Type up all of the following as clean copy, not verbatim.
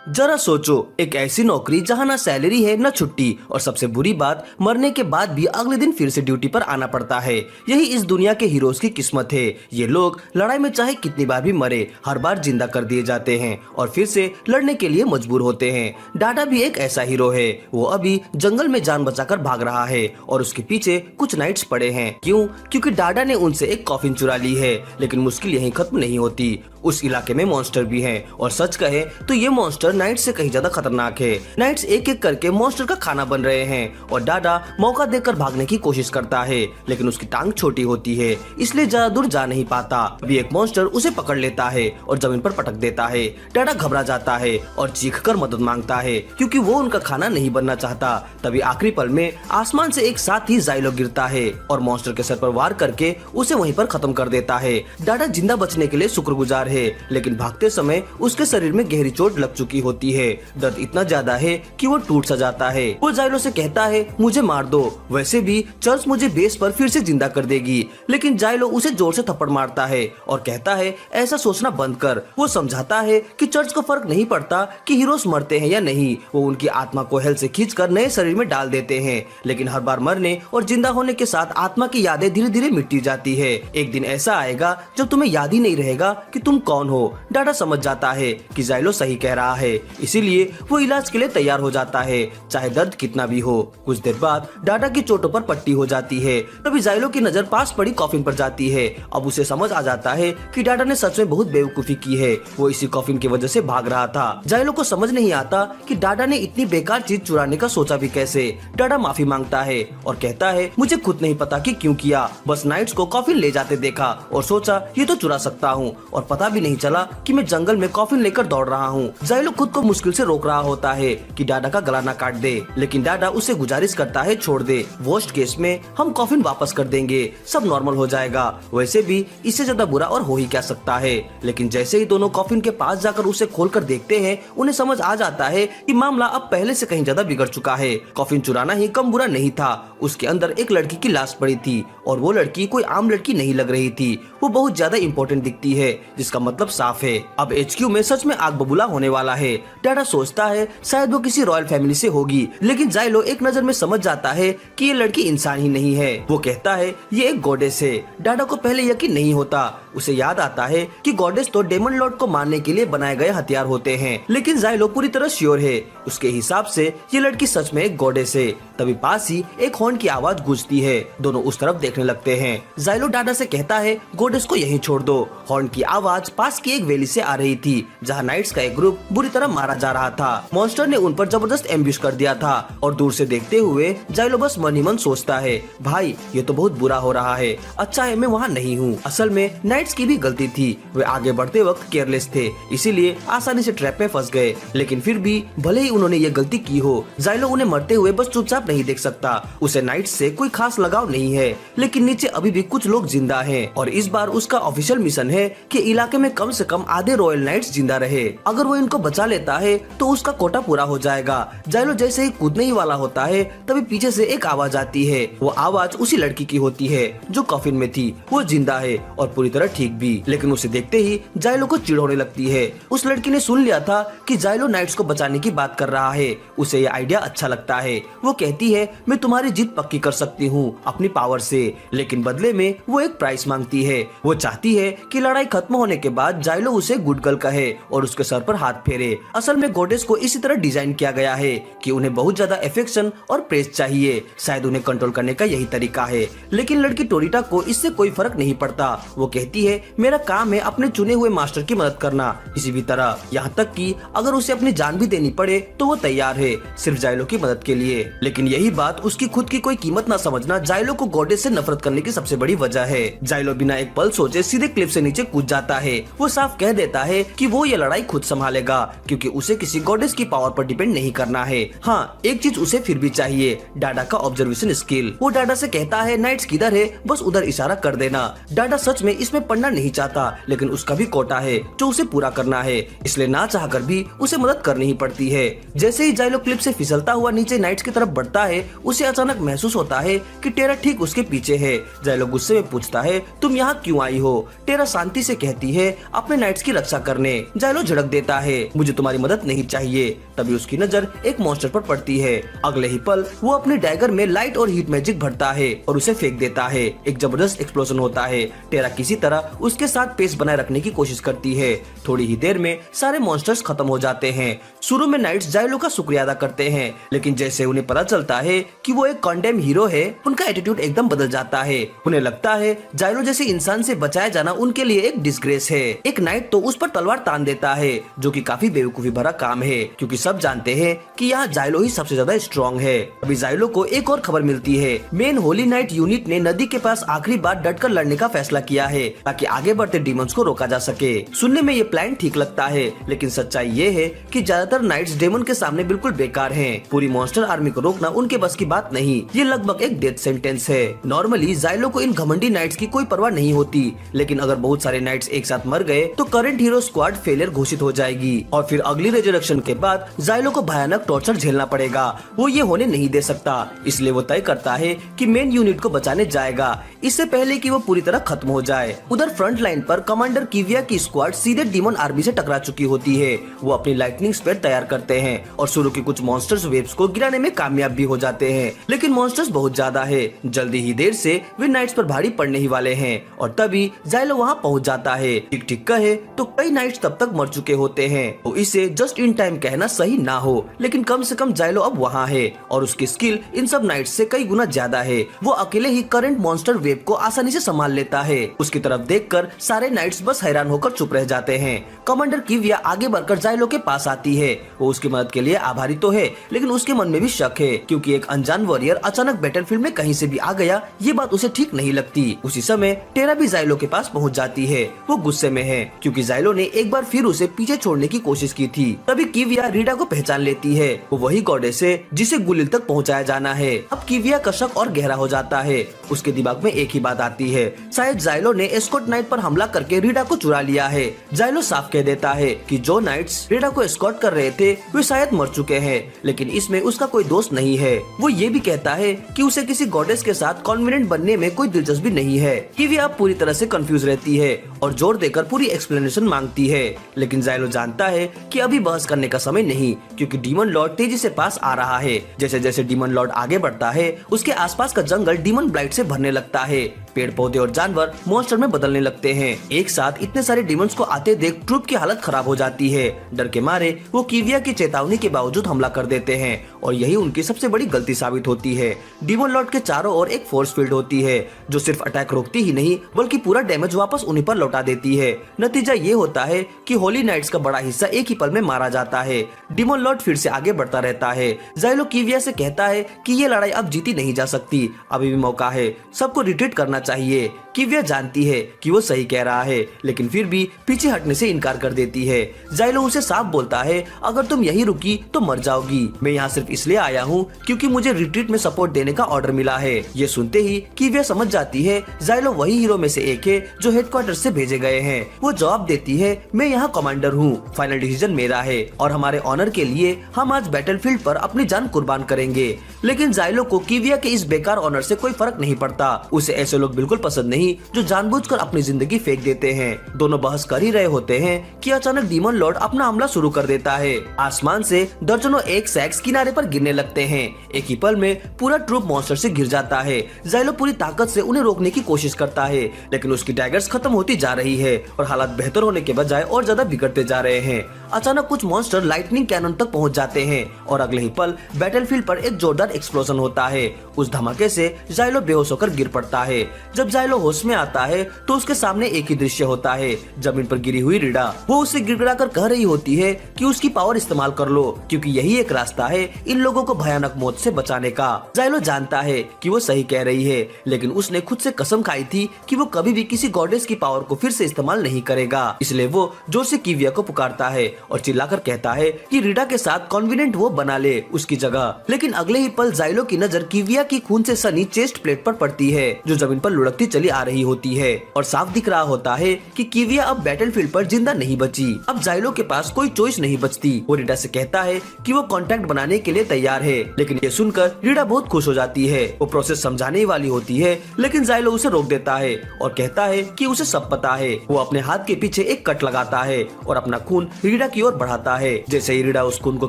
जरा सोचो, एक ऐसी नौकरी जहाँ ना सैलरी है न छुट्टी, और सबसे बुरी बात मरने के बाद भी अगले दिन फिर से ड्यूटी पर आना पड़ता है। यही इस दुनिया के हीरोज की किस्मत है। ये लोग लड़ाई में चाहे कितनी बार भी मरे, हर बार जिंदा कर दिए जाते हैं और फिर से लड़ने के लिए मजबूर होते हैं। डाडा भी एक ऐसा हीरो है। वो अभी जंगल में जान बचाकर भाग रहा है और उसके पीछे कुछ नाइट्स पड़े हैं। क्यों? क्योंकि डाडा ने उनसे एक कॉफिन चुरा ली है। लेकिन मुश्किल यहीं खत्म नहीं होती। उस इलाके में मॉन्स्टर भी हैं और सच कहे तो ये मॉन्स्टर नाइट्स से कहीं ज्यादा खतरनाक है। नाइट्स एक एक करके मॉन्स्टर का खाना बन रहे हैं और डाडा मौका देकर भागने की कोशिश करता है, लेकिन उसकी टांग छोटी होती है, इसलिए ज्यादा दूर जा नहीं पाता। अभी एक मॉन्स्टर उसे पकड़ लेता है और जमीन पर पटक देता है। डाडा घबरा जाता है और चीखकर मदद मांगता है क्योंकि वो उनका खाना नहीं बनना चाहता। तभी आखिरी पल में आसमान से एक साथ ही जाइलो गिरता है और मॉन्स्टर के सर पर वार करके उसे वहीं पर खत्म कर देता है। डाडा जिंदा बचने के लिए शुक्रगुजार है, लेकिन भागते समय उसके शरीर में गहरी चोट लग चुकी होती है। दर्द इतना ज्यादा है कि वो टूट सा जाता है। वो जाइलो से कहता है, मुझे मार दो, वैसे भी चर्च मुझे बेस पर फिर से जिंदा कर देगी। लेकिन जाइलो उसे जोर से थप्पड़ मारता है और कहता है, ऐसा सोचना बंद कर। वो समझाता है कि चर्च को फर्क नहीं पड़ता कि हीरोज मरते हैं या नहीं, वो उनकी आत्मा को हेल से खींचकर नए शरीर में डाल देते हैं। लेकिन हर बार मरने और जिंदा होने के साथ आत्मा की यादें धीरे धीरे मिटती जाती है। एक दिन ऐसा आएगा जब तुम्हें याद ही नहीं रहेगा कि तुम कौन हो। डाडा समझ जाता है कि जाइलो सही कह रहा है, इसीलिए वो इलाज के लिए तैयार हो जाता है, चाहे दर्द कितना भी हो। कुछ देर बाद डाडा की चोटों पर पट्टी हो जाती है। तभी जाइलो की नजर पास पड़ी कॉफिन पर जाती है। अब उसे समझ आ जाता है कि डाडा ने सच में बहुत बेवकूफी की है। वो इसी कॉफिन की वजह से भाग रहा था। जाइलो को समझ नहीं आता कि डाडा ने इतनी बेकार चीज चुराने का सोचा भी कैसे। डाडा माफी मांगता है और कहता है, मुझे खुद नहीं पता कि क्यों किया, बस नाइट्स को कॉफिन ले जाते देखा और सोचा ये तो चुरा सकता हूँ, और पता भी नहीं चला कि मैं जंगल में कॉफिन लेकर दौड़ रहा हूँ। जाइलो खुद को मुश्किल से रोक रहा होता है कि डाडा का गला ना काट दे, लेकिन डाडा उसे गुजारिश करता है, छोड़ दे, वर्स्ट केस में हम कॉफिन वापस कर देंगे, सब नॉर्मल हो जाएगा, वैसे भी इससे ज्यादा बुरा और हो ही क्या सकता है। लेकिन जैसे ही दोनों कॉफिन के पास जाकर उसे खोलकर देखते हैं, उन्हें समझ आ जाता है कि मामला अब पहले से कहीं ज्यादा बिगड़ चुका है। कॉफिन चुराना ही कम बुरा नहीं था, उसके अंदर एक लड़की की लाश पड़ी थी और वो लड़की कोई आम लड़की नहीं लग रही थी, वो बहुत ज्यादा इम्पोर्टेंट दिखती है, जिसका मतलब साफ है अब HQ में सच में आग बबूला होने वाला है। डाडा सोचता है शायद वो किसी रॉयल फैमिली से होगी, लेकिन जाइलो एक नजर में समझ जाता है कि ये लड़की इंसान ही नहीं है। वो कहता है ये एक गॉडेस है। डाडा को पहले यकीन नहीं होता। उसे याद आता है कि गॉडेस तो डेमन लॉर्ड को मारने के लिए बनाए गए हथियार होते हैं, लेकिन जाइलो पूरी तरह श्योर है। उसके हिसाब से ये लड़की सच में एक गॉडेस है। तभी पास ही एक हॉर्न की आवाज गूंजती है। दोनों उस तरफ देखने लगते हैं। जाइलो डाडा से कहता है, गॉडेस को यहीं छोड़ दो। हॉर्न की आवाज पास की एक वैली से आ रही थी, जहाँ नाइट्स का एक ग्रुप बुरी तरह मारा जा रहा था। मॉन्स्टर ने उन पर जबरदस्त एम्ब्यूश कर दिया था और दूर से देखते हुए जाइलो बस मन ही मन सोचता है, भाई ये तो बहुत बुरा हो रहा है, अच्छा है मैं वहाँ नहीं हूँ। असल में नाइट्स की भी गलती थी, वे आगे बढ़ते वक्त केयरलेस थे, इसीलिए आसानी से ट्रैप में फंस गए। लेकिन फिर भी भले ही उन्होंने ये गलती की हो, जाइलो उन्हें मरते हुए बस चुपचाप नहीं देख सकता। उसे नाइट्स से कोई खास लगाव नहीं है, लेकिन नीचे अभी भी कुछ लोग जिंदा हैं और इस बार उसका ऑफिशियल मिशन है कि इलाके में कम से कम आधे रॉयल नाइट्स जिंदा रहे। अगर वो इनको बचा लेता है तो उसका कोटा पूरा हो जाएगा। जाइलो जैसे ही कूदने ही वाला होता है, तभी पीछे से एक आवाज आती है। वो आवाज उसी लड़की की होती है जो कॉफिन में थी। वो जिंदा है और पूरी तरह ठीक भी, लेकिन उसे देखते ही जाइलो को चिढ़ होने लगती है। उस लड़की ने सुन लिया था कि जाइलो नाइट्स को बचाने की बात कर रहा है। उसे ये आइडिया अच्छा लगता है। वो कहती है, मैं तुम्हारी जीत पक्की कर सकती हूँ अपनी पावर से, लेकिन बदले में वो एक प्राइस मांगती है। वो चाहती है कि लड़ाई खत्म होने के बाद जाइलो उसे गुड गर्ल कहे और उसके सर पर हाथ फेरे। असल में गॉडेस को इसी तरह डिजाइन किया गया है कि उन्हें बहुत ज्यादा अफेक्शन और प्रेस चाहिए, शायद उन्हें कंट्रोल करने का यही तरीका है। लेकिन लड़की टोरिटा को इससे कोई फर्क नहीं पड़ता। वो कहती है, मेरा काम है अपने चुने हुए मास्टर की मदद करना किसी भी तरह, यहाँ तक कि अगर उसे अपनी जान भी देनी पड़े तो वो तैयार है, सिर्फ जाइलो की मदद के लिए। लेकिन यही बात उसकी खुद की कोई कीमत न समझना जाइलो को गॉडेस से नफरत करने की सबसे बड़ी वजह है। जाइलो बिना एक पल सोचे सीधे क्लिफ से नीचे कूद जाता है। वो साफ कह देता है कि वो ये लड़ाई खुद संभालेगा, क्योंकि उसे किसी गॉडेस की पावर पर डिपेंड नहीं करना है। हाँ, एक चीज उसे फिर भी चाहिए, डाडा का ऑब्जर्वेशन स्किल। वो डाडा से कहता है, नाइट्स किधर है, बस उधर इशारा कर देना। डाडा सच में इसमें पढ़ना नहीं चाहता, लेकिन उसका भी कोटा है जो उसे पूरा करना है, इसलिए ना चाहकर भी उसे मदद करनी ही पड़ती है। जैसे ही जाइलो क्लिफ से फिसलता हुआ नीचे नाइट्स की तरफ बढ़ता है, उसे अचानक महसूस होता है कि टेरा ठीक उसके पीछे है। जाइलो गुस्से में पूछता है, तुम यहाँ क्यों आई हो? टेरा शांति से कहती है, अपने नाइट्स की रक्षा करने। जाइलो झड़क देता है, मुझे तुम्हारी मदद नहीं चाहिए। तभी उसकी नजर एक मॉन्स्टर पर पड़ती है। अगले ही पल वो अपने डैगर में लाइट और हीट मैजिक भरता है और उसे फेंक देता है। एक जबरदस्त एक्सप्लोजन होता है। टेरा किसी तरह उसके साथ पेस बनाए रखने की कोशिश करती है। थोड़ी ही देर में सारे मॉन्स्टर्स खत्म हो जाते हैं। शुरू में नाइट्स जाइलो का शुक्रिया अदा करते हैं, लेकिन जैसे उन्हें पता चलता है कि वो एक कॉन्डेम हीरो है, उनका एटीट्यूड एकदम बदल जाता है। उन्हें लगता है जाइलो जैसे इंसान से बचाया जाना उनके लिए एक डिस्ग्रेस है। एक नाइट तो उस पर तलवार तान देता है, जो कि काफी बेवकूफी भरा काम है, क्योंकि सब जानते हैं कि यहाँ जाइलो ही सबसे ज्यादा स्ट्रॉन्ग है। अभी जाइलो को एक और खबर मिलती है। मेन होली नाइट यूनिट ने नदी के पास आखिरी बार डटकर लड़ने का फैसला किया है, ताकि आगे बढ़ते डीमंस को रोका जा सके। सुनने में ये प्लान ठीक लगता है, लेकिन सच्चाई ये है कि ज्यादातर नाइट्स डेमन के सामने बिल्कुल बेकार हैं। पूरी मॉन्स्टर आर्मी को रोकना उनके बस की बात नहीं, ये लगभग एक डेथ सेंटेंस है। नॉर्मली जाइलो को इन घमंडी नाइट्स की कोई परवाह नहीं होती, लेकिन अगर बहुत सारे नाइट्स एक साथ मर गए तो करंट हीरो स्क्वाड फेलियर घोषित हो जाएगी और फिर अगली रेजरेक्शन के बाद जाइलो को भयानक टॉर्चर झेलना पड़ेगा। वो ये होने नहीं दे सकता, इसलिए वो तय करता है कि मेन यूनिट को बचाने जाएगा, इससे पहले कि वो पूरी तरह खत्म हो जाए। उधर फ्रंट लाइन पर कमांडर किविया की स्क्वाड सीधे डीमन आर्मी से टकरा चुकी होती है। वो अपनी लाइटनिंग स्पेयर तैयार करते हैं और शुरू के कुछ मॉन्स्टर्स वेव्स को गिराने में कामयाब भी हो जाते हैं, लेकिन मॉन्स्टर्स बहुत ज्यादा है। जल्दी ही देर से वे नाइट्स पर भारी पड़ने ही वाले हैं और तभी जाइलो वहाँ पहुँच जाता है। ठीक ठीक कहे तो कई नाइट्स तब तक मर चुके होते हैं, तो इसे जस्ट इन टाइम कहना सही ना हो, लेकिन कम से कम जाइलो अब वहाँ है और उसकी स्किल इन सब नाइट्स से कई गुना ज्यादा है। वो अकेले ही करंट मॉन्स्टर वेव को आसानी से संभाल लेता है। उसकी तरफ देखकर सारे नाइट्स बस हैरान होकर चुप रह जाते हैं। कमांडर किविया आगे बढ़कर जाइलो के पास आती है। वो उसकी मदद के लिए आभारी तो है, लेकिन उसके मन में भी शक है, क्योंकि एक अनजान वॉरियर अचानक बैटलफील्ड में कहीं से भी आ गया, ये बात उसे ठीक नहीं लगती। उसी समय टेरा भी जाइलो के पास पहुंच जाती है। वो गुस्से में है, क्योंकि जाइलो ने एक बार फिर उसे पीछे छोड़ने की कोशिश की थी। तभी किविया रीडा को पहचान लेती है। वो वही गॉडेस है जिसे गुलिल तक पहुंचाया जाना है। अब किविया का शक और गहरा हो जाता है। उसके दिमाग में एक ही बात आती है, शायद जाइलो ने एस्कॉर्ट नाइट पर हमला करके रीडा को चुरा लिया है। जाइलो साफ कह देता है कि जो नाइट्स रीडा को एस्कॉर्ट कर रहे थे वे शायद मर चुके हैं, लेकिन इसमें उसका कोई दोस्त नहीं है। वो ये भी कहता है कि उसे किसी गॉडेस के साथ कॉन्फिडेंट बनने में कोई दिलचस्पी नहीं है। किविया अब पूरी तरह से कंफ्यूज रहती है और जोर देकर पूरी एक्सप्लेनेशन मांगती है, लेकिन जाइलो जानता है कि अभी बहस करने का समय नहीं, क्योंकि डीमन लॉर्ड तेजी से पास आ रहा है। जैसे जैसे डीमन लॉर्ड आगे बढ़ता है, उसके आसपास का जंगल डीमन ब्लाइट से भरने लगता है। पेड़ पौधे और जानवर मॉन्स्टर में बदलने लगते हैं। एक साथ इतने सारे डीमंस को आते देख ट्रूप की हालत खराब हो जाती है। डर के मारे वो किविया की चेतावनी के बावजूद हमला कर देते हैं और यही उनकी सबसे बड़ी गलती साबित होती है। डीमन लॉर्ड के चारों ओर एक फोर्स फील्ड होती है, जो सिर्फ अटैक रोकती ही नहीं बल्कि पूरा डैमेज वापस उन्हीं पर लौटा देती है। नतीजा ये होता है कि होली नाइट्स का बड़ा हिस्सा एक ही पल में मारा जाता है। डीमन लॉर्ड फिर से आगे बढ़ता रहता है। जाइलो किविया से कहता है कि ये लड़ाई अब जीती नहीं जा सकती, अभी भी मौका है, सबको रिट्रीट करना चाहिए। किविया जानती है कि वो सही कह रहा है, लेकिन फिर भी पीछे हटने से इनकार कर देती है। जाइलो उसे साफ बोलता है, अगर तुम यही रुकी तो मर जाओगी। मैं यहाँ सिर्फ इसलिए आया हूँ क्योंकि मुझे रिट्रीट में सपोर्ट देने का ऑर्डर मिला है। ये सुनते ही किविया समझ जाती है जाइलो वही हीरो में से एक है जो हेडक्वार्टर से भेजे गए हैं। वो जवाब देती है, मैं यहाँ कमांडर हूँ, फाइनल डिसीजन मेरा है और हमारे ऑनर के लिए हम आज बैटलफील्ड पर अपनी जान कुर्बान करेंगे। लेकिन जाइलो को किविया के इस बेकार ऑनर से कोई फर्क नहीं पड़ता। उसे ऐसे लोग बिल्कुल पसंद नहीं जो जानबूझकर अपनी जिंदगी फेंक देते हैं। दोनों बहस कर ही रहे होते हैं कि अचानक डीमन लॉर्ड अपना हमला शुरू कर देता है। आसमान से दर्जनों एक सैक्स किनारे पर गिरने लगते हैं। एक ही पल में पूरा ट्रूप मॉन्स्टर से घिर जाता है। जाइलो पूरी ताकत से उन्हें रोकने की कोशिश करता है, लेकिन उसकी डैगर्स खत्म होती जा रही है और हालात बेहतर होने के बजाय और ज्यादा बिगड़ते जा रहे हैं। अचानक कुछ मॉन्स्टर लाइटनिंग कैनन तक पहुंच जाते हैं और अगले ही पल बैटलफील्ड पर एक जोरदार एक्सप्लोजन होता है। उस धमाके से जाइलो बेहोश होकर गिर पड़ता है। जब जाइलो होश में आता है तो उसके सामने एक ही दृश्य होता है, जमीन पर गिरी हुई रीडा। वो उसे गिड़गिड़ाकर कह रही होती है कि उसकी पावर इस्तेमाल कर लो, क्योंकि यही एक रास्ता है इन लोगों को भयानक मौत से बचाने का। जाइलो जानता है कि वो सही कह रही है, लेकिन उसने खुद से कसम खाई थी कि वो कभी भी किसी गॉडेस की पावर को फिर से इस्तेमाल नहीं करेगा। इसलिए वो जोर से किविया को पुकारता है और चिल्लाकर कहता है कि रीडा के साथ कॉन्फिडेंट वो बना ले उसकी जगह। लेकिन अगले ही पल जाइलो की नजर किविया की खून से सनी चेस्ट प्लेट पर पड़ती है, जो जमीन पर लुढ़कती चली आ आ रही होती है और साफ दिख रहा होता है कि किविया अब बैटलफील्ड पर जिंदा नहीं बची। अब जाइलो के पास कोई चॉइस नहीं बचती। वो रीडा से कहता है कि वो कांटेक्ट बनाने के लिए तैयार है, लेकिन ये सुनकर रीडा बहुत खुश हो जाती है। वो प्रोसेस समझाने वाली होती है, लेकिन जाइलो उसे रोक देता है और कहता है कि उसे सब पता है। वो अपने हाथ के पीछे एक कट लगाता है और अपना खून रीडा की ओर बढ़ाता है। जैसे ही रीडा उस खून को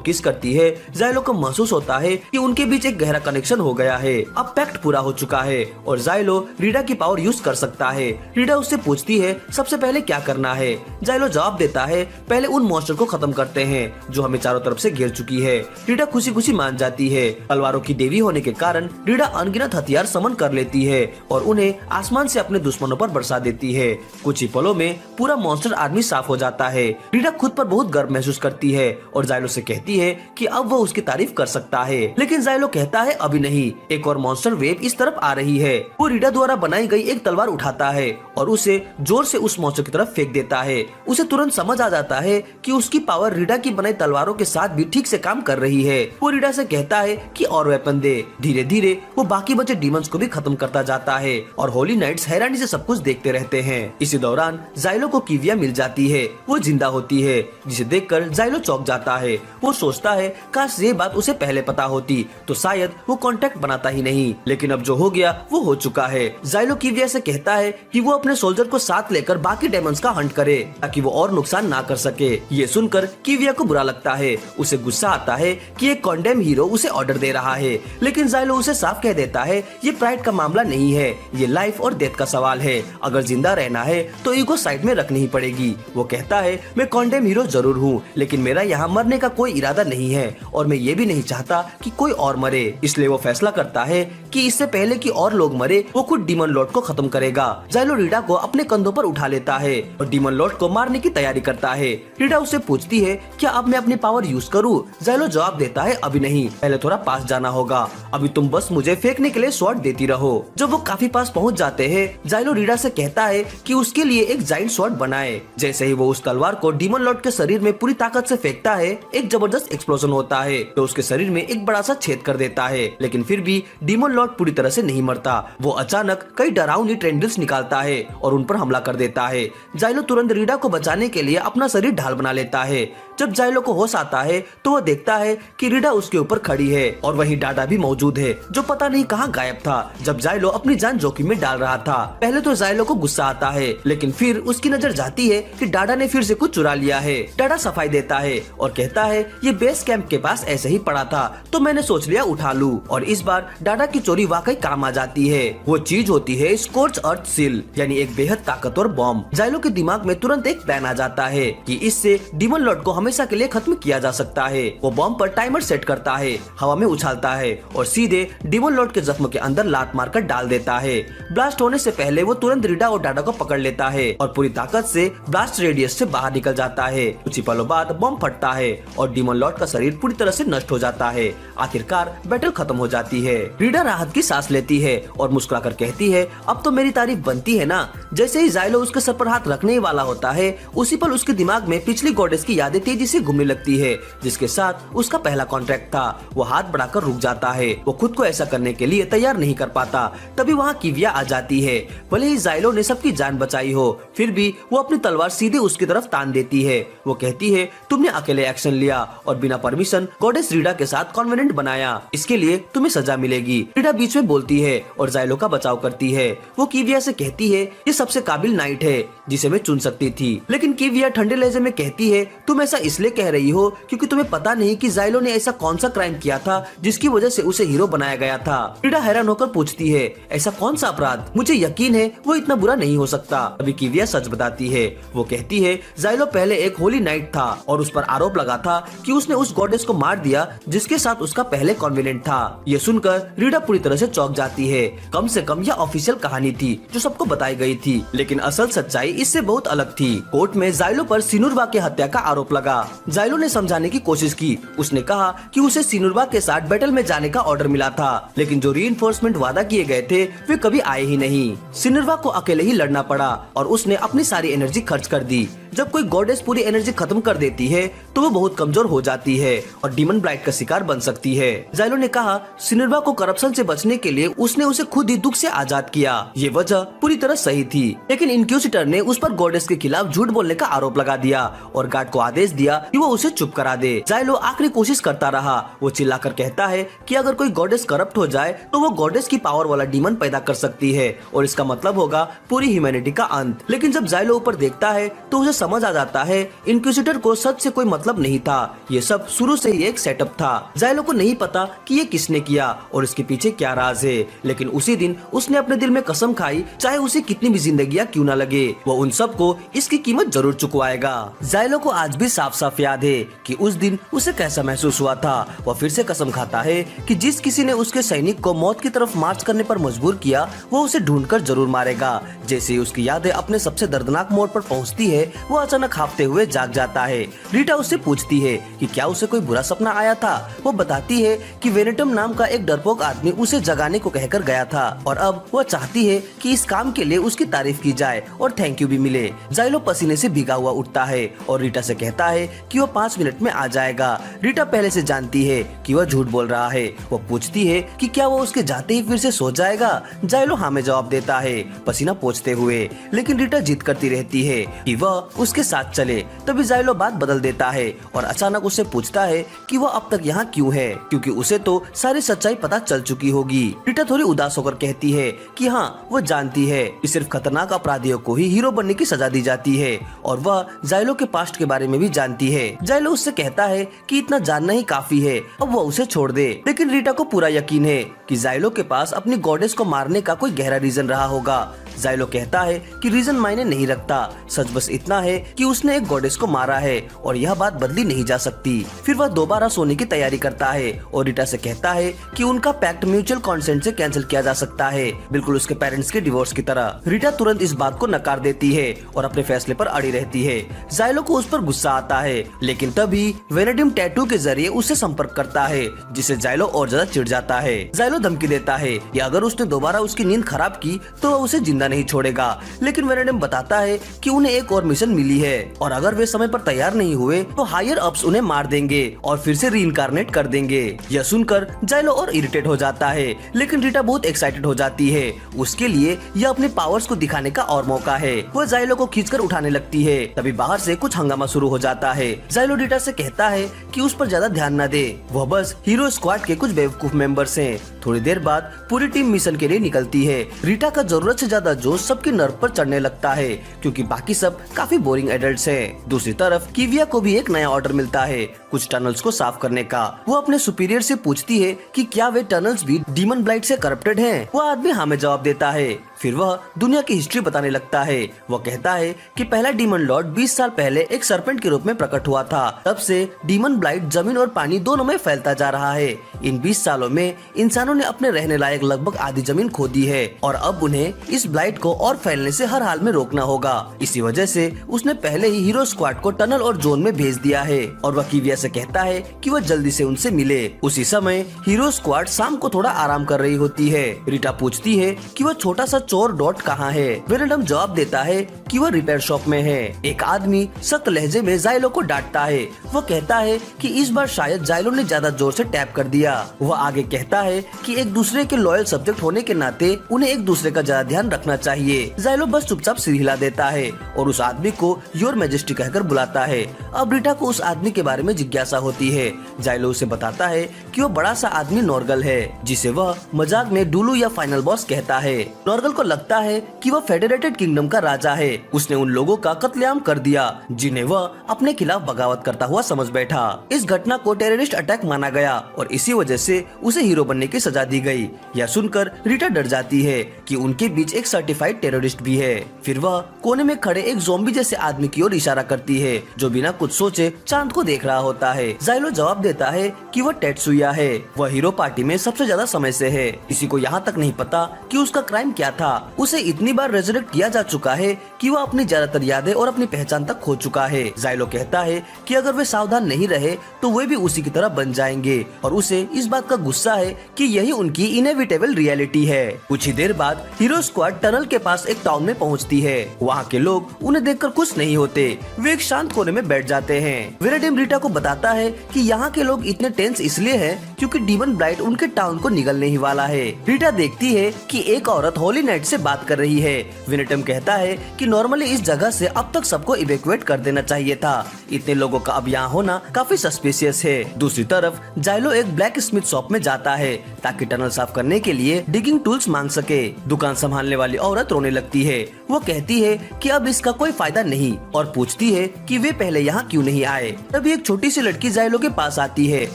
किस करती है, जाइलो को महसूस होता है कि उनके बीच एक गहरा कनेक्शन हो गया है। अब पैक्ट पूरा हो चुका है और जाइलो रीडा की पावर यूज कर सकता है। रीडा उससे पूछती है सबसे पहले क्या करना है। जाइलो जवाब देता है पहले उन मॉन्स्टर को खत्म करते हैं जो हमें चारों तरफ से घेर चुकी है। रीडा खुशी खुशी मान जाती है। तलवारों की देवी होने के कारण रीडा अनगिनत हथियार समन कर लेती है और उन्हें आसमान से अपने दुश्मनों पर बरसा देती है। कुछ ही पलों में पूरा मॉन्स्टर आर्मी साफ हो जाता है। रीडा खुद पर बहुत गर्व महसूस करती है और जाइलो से कहती है कि अब वो उसकी तारीफ कर सकता है, लेकिन जाइलो कहता है अभी नहीं, एक और मॉन्स्टर वेव इस तरफ आ रही है। वो रीडा द्वारा बनाई गई एक तलवार उठाता है और उसे जोर से उस मॉन्स्टर की तरफ फेंक देता है। उसे तुरंत समझ आ जाता है कि उसकी पावर रीडा की बनाई तलवारों के साथ भी ठीक से काम कर रही है। वो रीडा से कहता है कि और वेपन दे। धीरे धीरे वो बाकी बचे डीमंस को भी खत्म करता जाता है और होली नाइट्स हैरानी से सब कुछ देखते रहते हैं। इसी दौरान जाइलो को किविया मिल जाती है। वो जिंदा होती है, जिसे देखकर जाइलो चौंक जाता है। वो सोचता है काश ये बात उसे पहले पता होती तो शायद वो कांटेक्ट बनाता ही नहीं, लेकिन अब जो हो गया वो हो चुका है। जाइलो किविया से कहता है कि वो अपने सोल्जर को साथ लेकर बाकी डेमंस का हंट करे ताकि वो और नुकसान ना कर सके। ये सुनकर किविया को बुरा लगता है। उसे गुस्सा आता है कि एक कॉन्डेम हीरो उसे ऑर्डर दे रहा है, लेकिन जाइलो उसे साफ कह देता है ये प्राइड का मामला नहीं है, ये लाइफ और डेथ का सवाल है। अगर जिंदा रहना है तो ईगो साइड में रखनी ही पड़ेगी। वो कहता है मैं कॉन्डेम हीरो जरूर हूँ, लेकिन मेरा यहाँ मरने का कोई इरादा नहीं है और मैं ये भी नहीं चाहता कि कोई और मरे। इसलिए वो फैसला करता है कि इससे पहले कि और लोग मरे वो खुद डीमन लॉर्ड को खत्म करेगा। जाइलो रीडा को अपने कंधों पर उठा लेता है और डीमन लॉर्ड को मारने की तैयारी करता है। रीडा उसे पूछती है क्या अब मैं अपनी पावर यूज करूँ। जाइलो जवाब देता है अभी नहीं, पहले थोड़ा पास जाना होगा। अभी तुम बस मुझे फेंकने के लिए शॉट देती रहो। जब वो काफी पास पहुँच जाते हैं, जाइलो रीडा से कहता है कि उसके लिए एक जाइंट शॉट बनाए। जैसे ही वो उस तलवार को डीमन लॉर्ड के शरीर में पूरी ताकत से फेंकता है, एक जबरदस्त एक्सप्लोजन होता है तो उसके शरीर में एक बड़ा सा छेद कर देता है, लेकिन फिर भी डीमन लॉर्ड पूरी तरह से नहीं मरता। वो अचानक कई डरावनी ट्रेंडल्स निकालता है और उन पर हमला कर देता है। जाइलो तुरंत रीडा को बचाने के लिए अपना शरीर ढाल बना लेता है। जब जाइलो को होश आता है तो वो देखता है कि रीडा उसके ऊपर खड़ी है और वहीं डाडा भी मौजूद है जो पता नहीं कहाँ गायब था जब जाइलो अपनी जान जोखिम में डाल रहा था। पहले तो जाइलो को गुस्सा आता है, लेकिन फिर उसकी नजर जाती है कि डाडा ने फिर से कुछ चुरा लिया है। डाडा सफाई देता है और कहता है ये बेस कैंप के पास ऐसे ही पड़ा था तो मैंने सोच लिया उठा लूं। और इस बार डाडा की चोरी वाकई काम आ जाती है। वो चीज होती है स्कॉर्च अर्थ सील, यानी एक बेहद ताकतवर बॉम्ब। जाइलो के दिमाग में तुरंत एक प्लान आ जाता है कि इससे डीमन लॉर्ड को हमेशा के लिए खत्म किया जा सकता है। वो बॉम्ब पर टाइमर सेट करता है, हवा में उछालता है और सीधे डीमन लॉर्ड के जख्म के अंदर लात मारकर डाल देता है। ब्लास्ट होने से पहले वो तुरंत रीडा और डाडा को पकड़ लेता है और पूरी ताकत से ब्लास्ट रेडियस से बाहर निकल जाता है। कुछ ही पलों बाद बॉम्ब फटता है और डीमन लॉर्ड का शरीर पूरी तरह से नष्ट हो जाता है। आखिरकार बैटल खत्म हो जाती है। रीडा राहत की सांस लेती है और मुस्कुराकर कहती है अब तो मेरी तारीफ बनती है ना। जैसे ही जाइलो उसके सर पर हाथ रखने वाला होता है, उसी पल उसके दिमाग में पिछली गॉडेस की यादें तेजी से घूमने लगती है जिसके साथ उसका पहला कॉन्ट्रैक्ट था। वो हाथ बढ़ाकर रुक जाता है। वो खुद को ऐसा करने के लिए तैयार नहीं कर पाता। तभी वहाँ किविया आ जाती है। भले ही जाइलो ने सबकी जान बचाई हो, फिर भी वो अपनी तलवार सीधे उसकी तरफ तान देती है। वो कहती है तुमने अकेले एक्शन लिया और बिना परमिशन गॉडेस रीडा के साथ कॉन्वेनेंट बनाया, इसके लिए तुम्हें सजा मिलेगी। रीडा बीच में बोलती है और जाइलो का बचाव करती है। वो किविया से कहती है ये सबसे काबिल नाइट है जिसे मैं चुन सकती थी, लेकिन किविया ठंडे लहजे में कहती है तुम ऐसा इसलिए कह रही हो क्योंकि तुम्हें पता नहीं कि जाइलो ने ऐसा कौन सा क्राइम किया था जिसकी वजह से उसे हीरो बनाया गया था। रीडा हैरान होकर पूछती है ऐसा कौन सा अपराध, मुझे यकीन है वो इतना बुरा नहीं हो सकता। अभी किविया सच बताती है। वो कहती है जाइलो पहले एक होली नाइट था और उस पर आरोप लगा था कि उसने उस गॉडेस को मार दिया जिसके साथ उसका पहले कॉन्वेनेंट था। ये सुनकर रीडा पूरी तरह से चौंक जाती है। कम से कम यह ऑफिशियल कहानी थी जो सबको बताई गई थी, लेकिन असल सच्चाई इससे बहुत अलग थी। कोर्ट में जाइलो पर सिनुरबा की हत्या का आरोप लगा। जाइलो ने समझाने की कोशिश की। उसने कहा कि उसे सिनुरबा के साथ बैटल में जाने का ऑर्डर मिला था, लेकिन जो रीइंफोर्समेंट वादा किए गए थे वे कभी आए ही नहीं। सिनुरबा को अकेले ही लड़ना पड़ा और उसने अपनी सारी एनर्जी खर्च कर दी। जब कोई गॉडेस पूरी एनर्जी खत्म कर देती है तो वो बहुत कमजोर हो जाती है और डीमन ब्लाइट का शिकार बन सकती है। जाइलो ने कहा सिनेर्वा को करप्शन से बचने के लिए उसने उसे खुद ही दुख से आजाद किया। ये वजह पूरी तरह सही थी, लेकिन इंक्विजिटर ने उस पर गॉडेस के खिलाफ झूठ बोलने का आरोप लगा दिया और गार्ड को आदेश दिया कि वो उसे चुप करा दे। जाइलो आखिरी कोशिश करता रहा। वो चिल्लाकर कहता है कि अगर कोई गॉडेस करप्ट हो जाए तो वो गॉडेस की पावर वाला डीमन पैदा कर सकती है और इसका मतलब होगा पूरी ह्यूमैनिटी का अंत। लेकिन जब जाइलो ऊपर देखता है तो उसे समझ आ जाता है इंक्विजिटर को सच से कोई मतलब नहीं था। ये सब शुरू से ही एक सेटअप था। जाइलो को नहीं पता कि ये किसने किया और इसके पीछे क्या राज है, लेकिन उसी दिन उसने अपने दिल में कसम खाई चाहे उसे कितनी भी जिंदगियां क्यों न लगे, वो उन सबको इसकी कीमत जरूर चुकवाएगा। जाइलो को आज भी साफ साफ याद है कि उस दिन उसे कैसा महसूस हुआ था। वह फिर से कसम खाता है कि जिस किसी ने उसके सैनिक को मौत की तरफ मार्च करने पर मजबूर किया वो उसे ढूंढकर जरूर मारेगा। जैसे ही उसकी यादें अपने सबसे दर्दनाक मोड़ पर पहुंचती है वो अचानक हांफते हुए जाग जाता है। रीटा उससे पूछती है कि क्या उसे कोई बुरा सपना आया था। वो बताती है कि वेनेटम नाम का एक डरपोक आदमी उसे जगाने को कहकर गया था और अब वह चाहती है कि इस काम के लिए उसकी तारीफ की जाए और थैंक यू भी मिले। जाइलो पसीने से भीगा हुआ उठता है और रीटा से कहता है कि वो 5 मिनट में आ जाएगा। रीटा पहले से जानती है कि वह झूठ बोल रहा है। वो पूछती है कि क्या वो उसके जाते ही फिर से सो जाएगा। जाइलो हाँ में जवाब देता है पसीना पोंछते हुए, लेकिन रीटा जिद करती रहती है कि वह उसके साथ चले। तभी जाइलो बात बदल देता है और अचानक उससे पूछता है कि वह अब तक यहाँ क्यों है, क्योंकि उसे तो सारी सच्चाई पता चल चुकी होगी। रीटा थोड़ी उदास होकर कहती है कि हाँ वो जानती है कि सिर्फ खतरनाक अपराधियों को ही हीरो बनने की सजा दी जाती है और वह जाइलो के पास्ट के बारे में भी जानती है। जाइलो उससे कहता है कि इतना जानना ही काफी है, अब वह उसे छोड़ दे। लेकिन रीटा को पूरा यकीन है कि जाइलो के पास अपनी गॉडेस को मारने का कोई गहरा रीजन रहा होगा। जाइलो कहता है कि रीजन मायने नहीं रखता, सच बस इतना है कि उसने एक गॉडेस को मारा है और यह बात बदली नहीं जा सकती। फिर वह दोबारा सोने की तैयारी करता है और रीटा से कहता है कि उनका पैक्ट म्यूचुअल कॉन्सेंट से कैंसिल किया जा सकता है, बिल्कुल उसके पेरेंट्स के डिवोर्स की तरह। रीटा तुरंत इस बात को नकार देती है और अपने फैसले पर अड़ी रहती है। जाइलो को उस पर गुस्सा आता है, लेकिन तभी वेनेडिम टैटू के जरिए उससे संपर्क करता है, जिससे जाइलो और ज्यादा चिढ़ जाता है। जाइलो धमकी देता है कि अगर उसने दोबारा उसकी नींद खराब की तो वह उसे जिंदा नहीं छोड़ेगा। लेकिन वेनेडिम बताता है कि उन्हें एक और मिशन मिली है और अगर वे समय पर तैयार नहीं हुए तो हायर अप्स उन्हें मार देंगे और फिर से रीइंकार्नेट कर देंगे। यह सुनकर जाइलो और इरिटेट हो जाता है, लेकिन रीटा बहुत एक्साइटेड हो जाती है। उसके लिए यह अपने पावर्स को दिखाने का और मौका है। वह जाइलो को खींचकर उठाने लगती है। तभी बाहर से कुछ हंगामा शुरू हो जाता है। जाइलो रीटा से कहता है कि उस पर ज्यादा ध्यान न दे, वह बस हीरो स्क्वाड के कुछ बेवकूफ मेंबर्स हैं। थोड़ी देर बाद पूरी टीम मिशन के लिए निकलती है। रीटा का जरूरत से ज्यादा जोश सबके नर्व पर चढ़ने लगता है क्योंकि बाकी सब काफी बोरिंग एडल्ट्स हैं। दूसरी तरफ किविया को भी एक नया ऑर्डर मिलता है कुछ टनल्स को साफ करने का। वो अपने सुपीरियर से पूछती है कि क्या वे टनल्स भी डीमन ब्लाइट से करप्टेड हैं। वह आदमी हाँ में जवाब देता है। फिर वह दुनिया की हिस्ट्री बताने लगता है। वह कहता है कि पहला डीमन लॉर्ड 20 साल पहले एक सर्पेंट के रूप में प्रकट हुआ था। तब से डीमन ब्लाइट जमीन और पानी दोनों में फैलता जा रहा है। इन 20 सालों में इंसानों ने अपने रहने लायक लगभग आधी जमीन खो दी है और अब उन्हें इस ब्लाइट को और फैलने से हर हाल में रोकना होगा। इसी वजह से उसने पहले ही हीरो स्क्वाड को टनल और जोन में भेज दिया है और वह किविया से कहता है कि वह जल्दी से उनसे मिले। उसी समय हीरो स्क्वाड शाम को थोड़ा आराम कर रही होती है। रीटा पूछती है कि वह छोटा सा चोर डॉट कहाँ है। वेनेडम जवाब देता है कि वह रिपेयर शॉप में है। एक आदमी सख्त लहजे में जाइलो को डांटता है। वह कहता है कि इस बार शायद जाइलो ने ज्यादा जोर से टैप कर दिया। वह आगे कहता है कि एक दूसरे के लॉयल सब्जेक्ट होने के नाते उन्हें एक दूसरे का ज्यादा ध्यान रखना चाहिए। जाइलो बस चुपचाप सिर हिला देता है और उस आदमी को योर मैजेस्टी कहकर बुलाता है। अब रीटा को उस आदमी के बारे में जिज्ञासा होती है। जाइलो उसे बताता है कि वो बड़ा सा आदमी नॉर्गल है, जिसे वह मजाक में डुलू या फाइनल बॉस कहता है। नॉर्गल को लगता है कि वह फेडरेटेड किंगडम का राजा है। उसने उन लोगों का कत्लेआम कर दिया जिन्हें वह अपने खिलाफ बगावत करता हुआ समझ बैठा। इस घटना को टेररिस्ट अटैक माना गया और इसी वजह से उसे हीरो बनने की सजा दी गई। यह सुनकर रीटा डर जाती है कि उनके बीच एक सर्टिफाइड टेररिस्ट भी है। फिर वह कोने में खड़े एक ज़ॉम्बी जैसे आदमी की ओर इशारा करती है जो बिना कुछ सोचे चांद को देख रहा होता आता है। जाइलो जवाब देता है कि वह टेत्सुया है, वह हीरो पार्टी में सबसे ज्यादा समय से है। किसी को यहाँ तक नहीं पता कि उसका क्राइम क्या था। उसे इतनी बार रेजरेक्ट किया जा चुका है कि वह अपनी ज्यादातर यादें और अपनी पहचान तक खो चुका है। जाइलो कहता है कि अगर वे सावधान नहीं रहे तो वे भी उसी की तरह बन जाएंगे और उसे इस बात का गुस्सा है कि यही उनकी इनएविटेबल रियलिटी है। कुछ ही देर बाद हीरो स्क्वाड टनल के पास एक टाउन में पहुंचती है। वहाँ के लोग उन्हें देखकर खुश नहीं होते, वे एक शांत कोने में बैठ जाते हैं। वेनेडिम रीटा को बताता है कि यहाँ के लोग इतने टेंस इसलिए हैं क्योंकि डीमन ब्लाइट उनके टाउन को निगलने ही वाला है। रीटा देखती है कि एक औरत होली नाइट से बात कर रही है। वेनेडिम कहता है कि नॉर्मली इस जगह से अब तक सबको इवैक्यूएट कर देना चाहिए था, इतने लोगों का अब यहाँ होना काफी सस्पिशियस है। दूसरी तरफ जाइलो एक ब्लैक स्मिथ शॉप में जाता है ताकि टनल साफ करने के लिए डिगिंग टूल्स मांग सके। दुकान संभालने वाली औरत रोने लगती है। वो कहती है कि अब इसका कोई फायदा नहीं और पूछती है कि वे पहले यहाँ क्यों नहीं आए। तभी एक छोटी सी लड़की जाइलो के पास आती है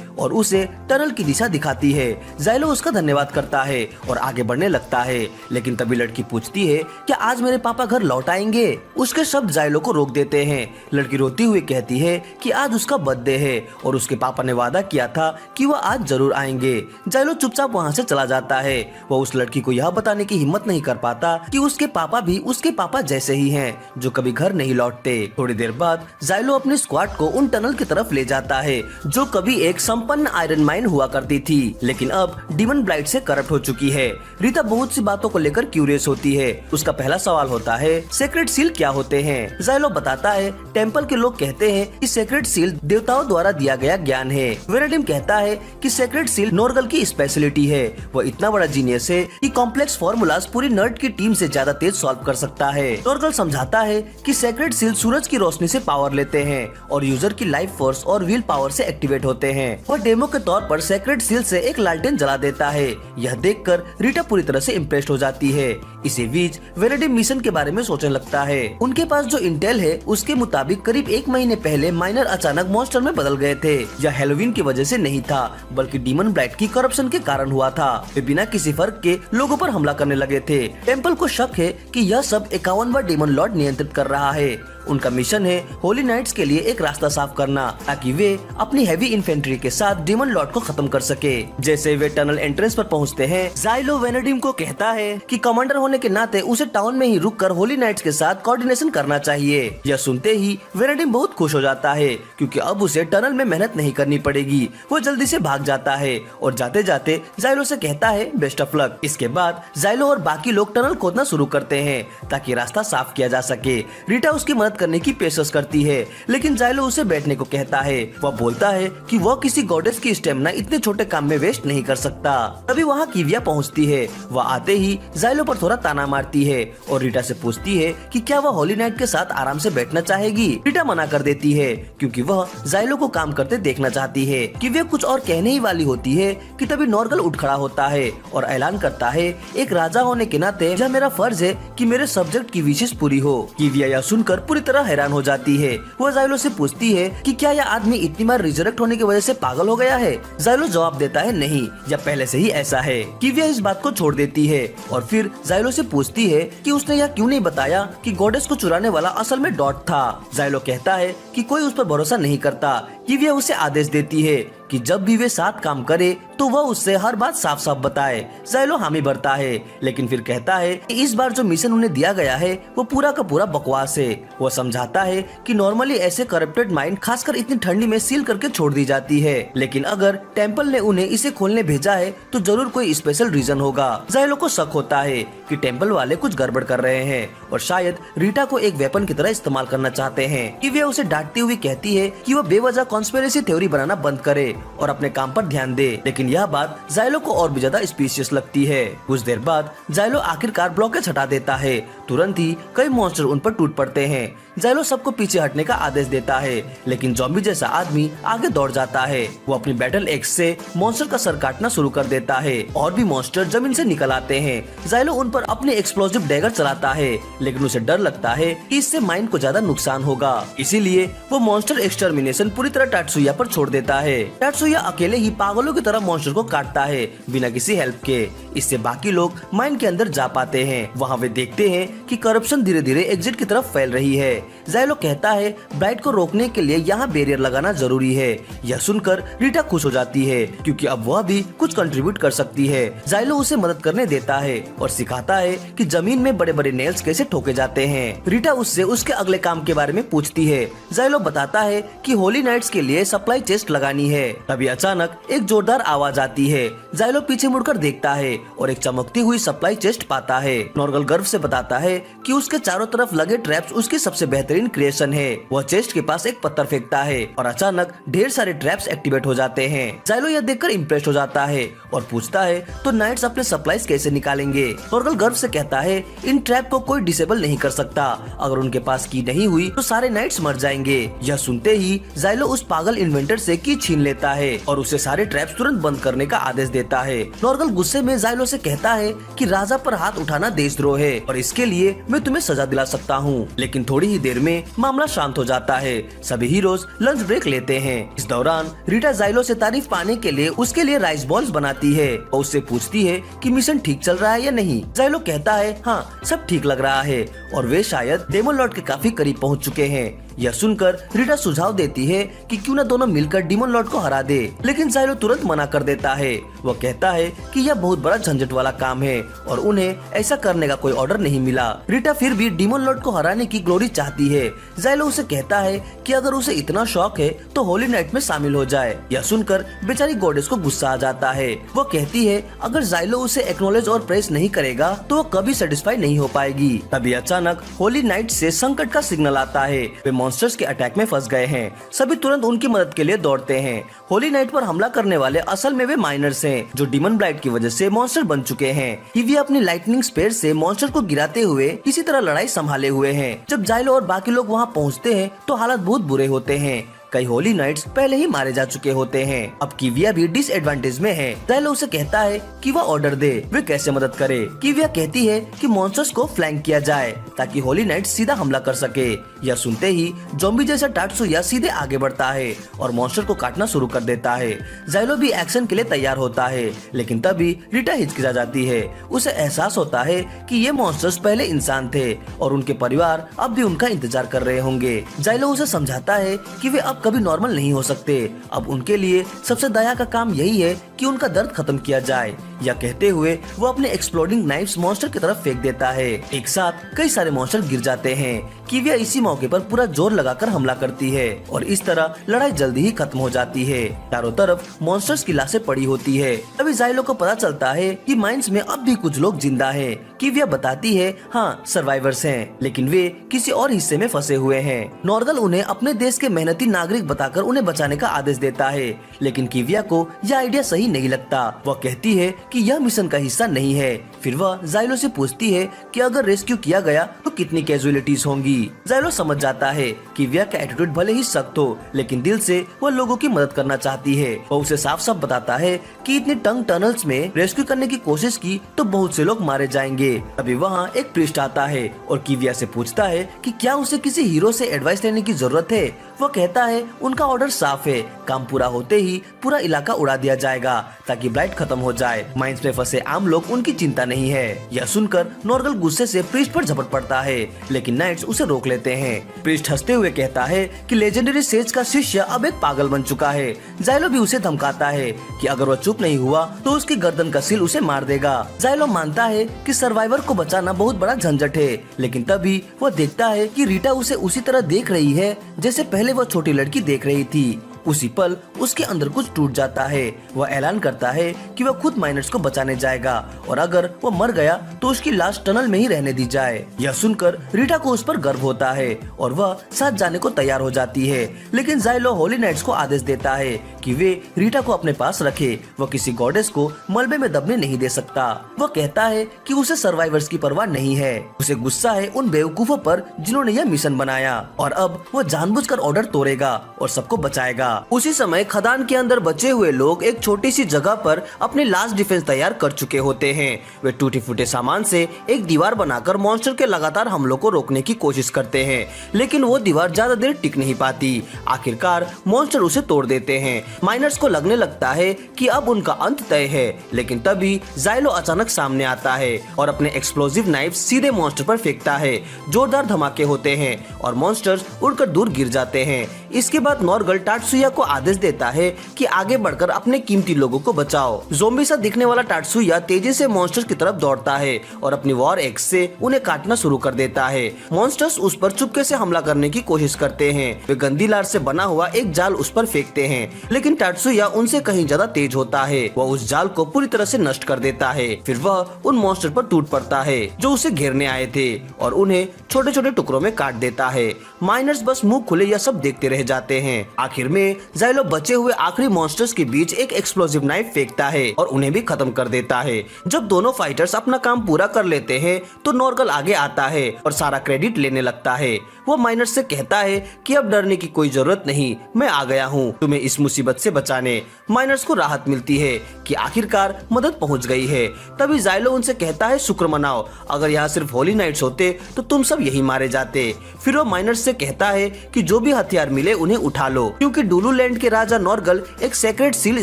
और उसे टनल की दिशा दिखाती है। जाइलो उसका धन्यवाद करता है और आगे बढ़ने लगता है, लेकिन तभी लड़की पूछती है क्या आज मेरे पापा घर लौट आएंगे। उसके शब्द जाइलो को रोक देते हैं। लड़की रोती हुई कहती है कि आज उसका बर्थडे है और उसके पापा ने वादा किया था कि वह आज जरूर आएंगे। जाइलो चुपचाप वहाँ से चला जाता है। वह उस लड़की को यह बताने की हिम्मत नहीं कर पाता कि उसके पापा भी उसके पापा जैसे ही हैं, जो कभी घर नहीं लौटते। थोड़ी देर बाद जाइलो अपने स्क्वाड को उन टनल की तरफ ले जाता है जो कभी एक संपन्न आयरन माइन हुआ करती थी, लेकिन अब डीमन ब्लाइट से करप्ट हो चुकी है। रीता बहुत सी बातों को लेकर क्यूरियस होती है। उसका पहला सवाल होता है सेक्रेट सील क्या होते हैं। जाइलो बताता है टेम्पल के लोग कहते हैं कि सेक्रेट सील देवताओं द्वारा दिया गया ज्ञान है। वेनेडिम कहता है कि सेक्रेट सील नॉर्गल की स्पेशलिटी है। वह इतना बड़ा जीनियस है कि कॉम्प्लेक्स फॉर्मूलाज पूरी नर्ड की टीम से ज्यादा तेज सॉल्व कर सकता है। नॉर्गल समझाता है कि सेक्रेट सील सूरज की रोशनी से पावर लेते हैं और यूजर की लाइफ फोर्स और व्हील पावर से एक्टिवेट होते हैं। वह डेमो के तौर पर सेक्रेट सील से एक लालटेन जला देता है। यह देखकर रीटा पूरी तरह से इम्प्रेस्ड हो जाती है। इसी बीच वेनेडिम मिशन के बारे में सोचने लगता है। उनके पास जो इंटेल है उसके मुताबिक करीब एक महीने पहले माइनर अचानक मॉन्स्टर में बदल गए थे। यह हेलोवीन की वजह से नहीं था बल्कि डीमन ब्लाइट की करप्शन के कारण हुआ था। वे बिना किसी फर्क के लोगों पर हमला करने लगे थे। टेम्पल को शक है कि यह सब 51वां डीमन लॉर्ड नियंत्रित कर रहा है। उनका मिशन है होली नाइट्स के लिए एक रास्ता साफ करना ताकि वे अपनी हैवी इन्फेंट्री के साथ डीमन लॉर्ड को खत्म कर सके। जैसे वे टनल एंट्रेंस पर पहुंचते हैं, जाइलो वेनेडिम को कहता है कि कमांडर होने के नाते उसे टाउन में ही रुककर होली नाइट्स के साथ कोऑर्डिनेशन करना चाहिए। यह सुनते ही वेनेडिम बहुत खुश हो जाता है क्योंकि अब उसे टनल में मेहनत नहीं करनी पड़ेगी। वो जल्दी से भाग जाता है और जाते जाते जाइलो से कहता है बेस्ट ऑफ लक। इसके बाद जाइलो और बाकी लोग टनल खोदना शुरू करते हैं ताकि रास्ता साफ किया जा सके। रीटा उसकी मदद करने की पेशकश करती है, लेकिन जाइलो उसे बैठने को कहता है। वह बोलता है कि वह किसी गॉडेस की स्टेमिना इतने छोटे काम में वेस्ट नहीं कर सकता। तभी वहाँ किविया पहुँचती है। वह आते ही जाइलो पर थोड़ा ताना मारती है और रीटा से पूछती है कि क्या वह होली नाइट के साथ आराम से बैठना चाहेगी। रीटा मना कर देती है क्योंकि वह जाइलो को काम करते देखना चाहती है। किविया कुछ और कहने ही वाली होती है कि तभी नॉर्गल उठ खड़ा होता है और ऐलान करता है एक राजा होने के नाते यह मेरा फर्ज है कि मेरे सब्जेक्ट की विशेष पूरी हो। किविया यह सुनकर पूरी तरह हैरान हो जाती है। वह जाइलो से पूछती है कि क्या यह आदमी इतनी बार रिजरेक्ट होने की वजह से पागल हो गया है। जाइलो जवाब देता है नहीं, यह पहले से ही ऐसा है। किविया इस बात को छोड़ देती है और फिर जाइलो से पूछती है कि उसने यह क्यों नहीं बताया कि गॉडेस को चुराने वाला असल में डॉट था। जाइलो कहता है कि कोई उस पर भरोसा नहीं करता। किविया उसे आदेश देती है कि जब भी वे साथ काम करे तो वह उससे हर बात साफ साफ बताए। जाइलो हामी भरता है, लेकिन फिर कहता है कि इस बार जो मिशन उन्हें दिया गया है वो पूरा का पूरा बकवास है। वह समझाता है कि नॉर्मली ऐसे करप्टेड माइंड खासकर इतनी ठंडी में सील करके छोड़ दी जाती है, लेकिन अगर टेम्पल ने उन्हें इसे खोलने भेजा है तो जरूर कोई स्पेशल रीजन होगा। जाइलो को शक होता है कि टेम्पल वाले कुछ गड़बड़ कर रहे हैं और शायद रीटा को एक वेपन की तरह इस्तेमाल करना चाहते हैं। कि वे उसे डांटती हुई कहती है कि वह बेवजह कॉन्स्पिरेसी थ्योरी बनाना बंद करे और अपने काम पर ध्यान दे, लेकिन यह बात जाइलो को और भी ज्यादा स्पीशियस लगती है। कुछ देर बाद जाइलो आखिरकार ब्लॉकेज हटा देता है। तुरंत ही कई मॉन्स्टर उन पर टूट पड़ते हैं। जाइलो सबको पीछे हटने का आदेश देता है, लेकिन ज़ॉम्बी जैसा आदमी आगे दौड़ जाता है। वो अपनी बैटल एक्स से मॉन्स्टर का सर काटना शुरू कर देता है और भी मॉन्स्टर जमीन से निकल आते हैं। जाइलो उन पर अपने एक्सप्लोसिव डैगर चलाता है, लेकिन उसे डर लगता है कि इससे माइंड को ज्यादा नुकसान होगा, इसीलिए वो मॉन्स्टर एक्सटर्मिनेशन पूरी तरह टाटसुया पर छोड़ देता है। टात्सुया अकेले ही पागलों की तरह मॉन्स्टर को काटता है बिना किसी हेल्प के। इससे बाकी लोग माइन के अंदर जा पाते हैं। वहाँ वे देखते हैं कि करप्शन धीरे धीरे एग्जिट की तरफ फैल रही है। ज़ाइलो कहता है ब्राइट को रोकने के लिए यहाँ बैरियर लगाना जरूरी है। यह सुनकर रीटा खुश हो जाती है क्योंकि अब वह भी कुछ कंट्रीब्यूट कर सकती है। ज़ाइलो उसे मदद करने देता है और सिखाता है कि जमीन में बड़े बड़े नेल्स कैसे ठोके जाते हैं। रीटा उससे उसके अगले काम के बारे में पूछती है। ज़ाइलो बताता है कि होली नाइट्स के लिए सप्लाई चेस्ट लगानी है। तभी अचानक एक जोरदार आवाज आती है। ज़ाइलो पीछे मुड़कर देखता है और एक चमकती हुई सप्लाई चेस्ट पाता है। नॉर्गल गर्व से बताता है कि उसके चारों तरफ लगे ट्रैप्स उसकी सबसे बेहतरीन क्रिएशन है। वह चेस्ट के पास एक पत्थर फेंकता है और अचानक ढेर सारे ट्रैप्स एक्टिवेट हो जाते हैं। ज़ाइलो यह देखकर इम्प्रेस हो जाता है और पूछता है तो नाइट्स अपने सप्लाईज कैसे निकालेंगे। नॉर्गल गर्व से कहता है इन ट्रैप को कोई डिसेबल नहीं कर सकता। अगर उनके पास की नहीं हुई तो सारे नाइट्स मर जाएंगे। यह सुनते ही ज़ाइलो उस पागल इन्वेंटर से की छीन लेता है और उसे सारे ट्रैप्स तुरंत बंद करने का आदेश देता है। नॉर्गल गुस्से में ज़ाइलो से कहता है कि राजा पर हाथ उठाना देशद्रोह है और इसके लिए मैं तुम्हें सजा दिला सकता हूँ। लेकिन थोड़ी ही देर में मामला शांत हो जाता है। सभी हीरोज लंच ब्रेक लेते हैं। इस दौरान रीटा ज़ाइलो से तारीफ पाने के लिए उसके लिए राइस बॉल्स बनाती है और उससे पूछती है कि मिशन ठीक चल रहा है या नहीं। ज़ाइलो कहता है हाँ सब ठीक लग रहा है और वे शायद डेमन लॉर्ड के काफी करीब पहुँच चुके हैं। यह सुनकर रीटा सुझाव देती है कि क्यों न दोनों मिलकर डीमन लॉर्ड को हरा दे, लेकिन ज़ाइलो तुरंत मना कर देता है। वह कहता है कि यह बहुत बड़ा झंझट वाला काम है और उन्हें ऐसा करने का कोई ऑर्डर नहीं मिला। रीटा फिर भी डीमन लॉर्ड को हराने की ग्लोरी चाहती है। ज़ाइलो उसे कहता है कि अगर उसे इतना शौक है तो होली नाइट में शामिल हो जाए। यह सुनकर बेचारी गॉडेस को गुस्सा आ जाता है। वह कहती है अगर ज़ाइलो उसे एक्नॉलेज और प्रेस नहीं करेगा तो वो कभी सेटिस्फाई नहीं हो पाएगी। तभी अचानक होली नाइट से संकट का सिग्नल आता है। वे मॉन्स्टर्स के अटैक में फंस गए हैं। सभी तुरंत उनकी मदद के लिए दौड़ते हैं। होली नाइट पर हमला करने वाले असल में वे माइनर्स हैं जो डीमन ब्लाइट की वजह से मॉन्स्टर बन चुके हैं। हीविया अपनी लाइटनिंग स्पेयर से मॉन्स्टर को गिराते हुए किसी तरह लड़ाई संभाले हुए हैं। जब ज़ाइलो और बाकी लोग वहां पहुंचते हैं तो हालात बहुत बुरे होते हैं। कई होली नाइट्स पहले ही मारे जा चुके होते हैं। अब किविया भी डिसएडवांटेज में है। ज़ाइलो उसे कहता है कि वह ऑर्डर दे, वे कैसे मदद करे। किविया कहती है कि मॉन्स्टर्स को फ्लैंक किया जाए ताकि होली नाइट सीधा हमला कर सके। यह सुनते ही ज़ॉम्बी जैसा टात्सुया सीधे आगे बढ़ता है और मॉन्स्टर को काटना शुरू कर देता है। ज़ाइलो भी एक्शन के लिए तैयार होता है, लेकिन तभी रीटा हिचकिचा जाती है। उसे एहसास होता है कि ये मॉन्स्टर्स पहले इंसान थे और उनके परिवार अब भी उनका इंतजार कर रहे होंगे। ज़ाइलो उसे समझाता है कि वे कभी नॉर्मल नहीं हो सकते। अब उनके लिए सबसे दया का काम यही है कि उनका दर्द खत्म किया जाए। यह कहते हुए वो अपने एक्सप्लोडिंग नाइफ्स मॉन्स्टर की तरफ फेंक देता है। एक साथ कई सारे मॉन्स्टर गिर जाते हैं। किविया इसी मौके पर पूरा जोर लगाकर हमला करती है और इस तरह लड़ाई जल्दी ही खत्म हो जाती है। चारों तरफ मॉन्स्टर्स की लाशें पड़ी होती है। तभी ज़ाइलो को पता चलता है कि माइंस में अब भी कुछ लोग जिंदा हैं। किविया बताती है हाँ सर्वाइवर्स हैं, लेकिन वे किसी और हिस्से में फंसे हुए हैं। नॉर्गल उन्हें अपने देश के मेहनती नागरिक बताकर उन्हें बचाने का आदेश देता है, लेकिन किविया को यह आइडिया सही नहीं लगता। वह कहती है कि यह मिशन का हिस्सा नहीं है। फिर वह ज़ाइलो से पूछती है कि अगर रेस्क्यू किया गया तो कितनी कैजुअलिटीज होंगी। ज़ाइलो समझ जाता है कि किविया का एटीट्यूड भले ही सख्त हो, लेकिन दिल से वह लोगों की मदद करना चाहती है। वह उसे साफ साफ बताता है कि इतने टंग टनल्स में रेस्क्यू करने की कोशिश की तो बहुत से लोग मारे जाएंगे। अभी वहाँ एक प्रीस्ट आता है और किविया से पूछता है कि क्या उसे किसी हीरो से एडवाइस लेने की जरूरत है। वह कहता है उनका ऑर्डर साफ है, काम पूरा होते ही पूरा इलाका उड़ा दिया जाएगा ताकि ब्लाइट खत्म हो जाए। माइंस में फंसे आम लोग उनकी चिंता नहीं है। यह सुनकर नॉर्गल गुस्से से प्रीस्ट पर झपट पड़ता है, लेकिन नाइट्स उसे रोक लेते हैं। प्रीस्ट हंसते हुए कहता है कि लेजेंडरी सेज का शिष्य अब एक पागल बन चुका है। ज़ाइलो भी उसे धमकाता है कि अगर वह चुप नहीं हुआ तो उसकी गर्दन का सील उसे मार देगा। ज़ाइलो मानता है कि सर्वाइवर को बचाना बहुत बड़ा झंझट है, लेकिन तभी वह देखता है कि रीटा उसे उसी तरह देख रही है जैसे पहले वह छोटी लड़की देख रही थी। उसी पल उसके अंदर कुछ टूट जाता है। वह ऐलान करता है कि वह खुद माइनर्स को बचाने जाएगा और अगर वह मर गया तो उसकी लाश टनल में ही रहने दी जाए। यह सुनकर रीटा को उस पर गर्व होता है और वह साथ जाने को तैयार हो जाती है, लेकिन ज़ाइलो होली नाइट्स को आदेश देता है कि वे रीटा को अपने पास रखे। वह किसी गॉडेस को मलबे में दबने नहीं दे सकता। वह कहता है कि उसे सर्वाइवर्स की परवाह नहीं है। उसे गुस्सा है उन बेवकूफों पर जिन्होंने यह मिशन बनाया और अब वह जानबूझकर ऑर्डर तोड़ेगा और सबको बचाएगा। उसी समय खदान के अंदर बचे हुए लोग एक छोटी सी जगह पर अपने लास्ट डिफेंस तैयार कर चुके होते हैं। वे टूटे फूटे सामान से एक दीवार बनाकर मॉन्स्टर के लगातार हमलों को रोकने की कोशिश करते हैं, लेकिन वो दीवार ज्यादा देर टिक नहीं पाती। आखिरकार मॉन्स्टर उसे तोड़ देते हैं। माइनर्स को लगने लगता है कि अब उनका अंत तय है, लेकिन तभी जाइलो अचानक सामने आता है और अपने एक्सप्लोसिव नाइफ सीधे मॉन्स्टर पर फेंकता है। जोरदार धमाके होते हैं और मॉन्स्टर्स उड़कर दूर गिर जाते हैं। इसके बाद नॉर्गल टाटसुया को आदेश देता है कि आगे बढ़कर अपने कीमती लोगों को बचाओ। ज़ोंबी सा दिखने वाला टाटसुया तेजी से मॉन्स्टर्स की तरफ दौड़ता है और अपनी वॉर एक्स से उन्हें काटना शुरू कर देता है। मॉन्स्टर्स उस पर चुपके से हमला करने की कोशिश करते हैं। वे गंदी लार से बना हुआ एक जाल उस पर फेंकते हैं, लेकिन टाटसुया उनसे कहीं ज्यादा तेज होता है। वह उस जाल को पूरी तरह से नष्ट कर देता है। फिर वह उन मॉन्स्टर पर टूट पड़ता है जो उसे घेरने आए थे और उन्हें छोटे छोटे टुकड़ों में काट देता है। माइनर्स बस मुंह खुले यह सब देखते रह जाते हैं। आखिर में जाइलो बचे हुए आखिरी मॉन्स्टर्स के बीच एक एक्सप्लोसिव नाइफ फेंकता है और उन्हें भी खत्म कर देता है। जब दोनों फाइटर्स अपना काम पूरा कर लेते हैं तो नॉर्गल आगे आता है और सारा क्रेडिट लेने लगता है। वो माइनर्स से कहता है कि अब डरने की कोई जरूरत नहीं, मैं आ गया हूँ तुम्हें इस मुसीबत से बचाने। माइनर्स को राहत मिलती है कि आखिरकार मदद पहुँच गई है। तभी जाइलो उनसे कहता है शुक्र मनाओ, अगर यहाँ सिर्फ होली नाइट्स होते तो तुम सब यही मारे जाते। फिर वो माइनर्स से कहता है कि जो भी हथियार मिले उन्हें उठा लो, क्योंकि डुलू लैंड के राजा नॉर्गल एक सेक्रेट सील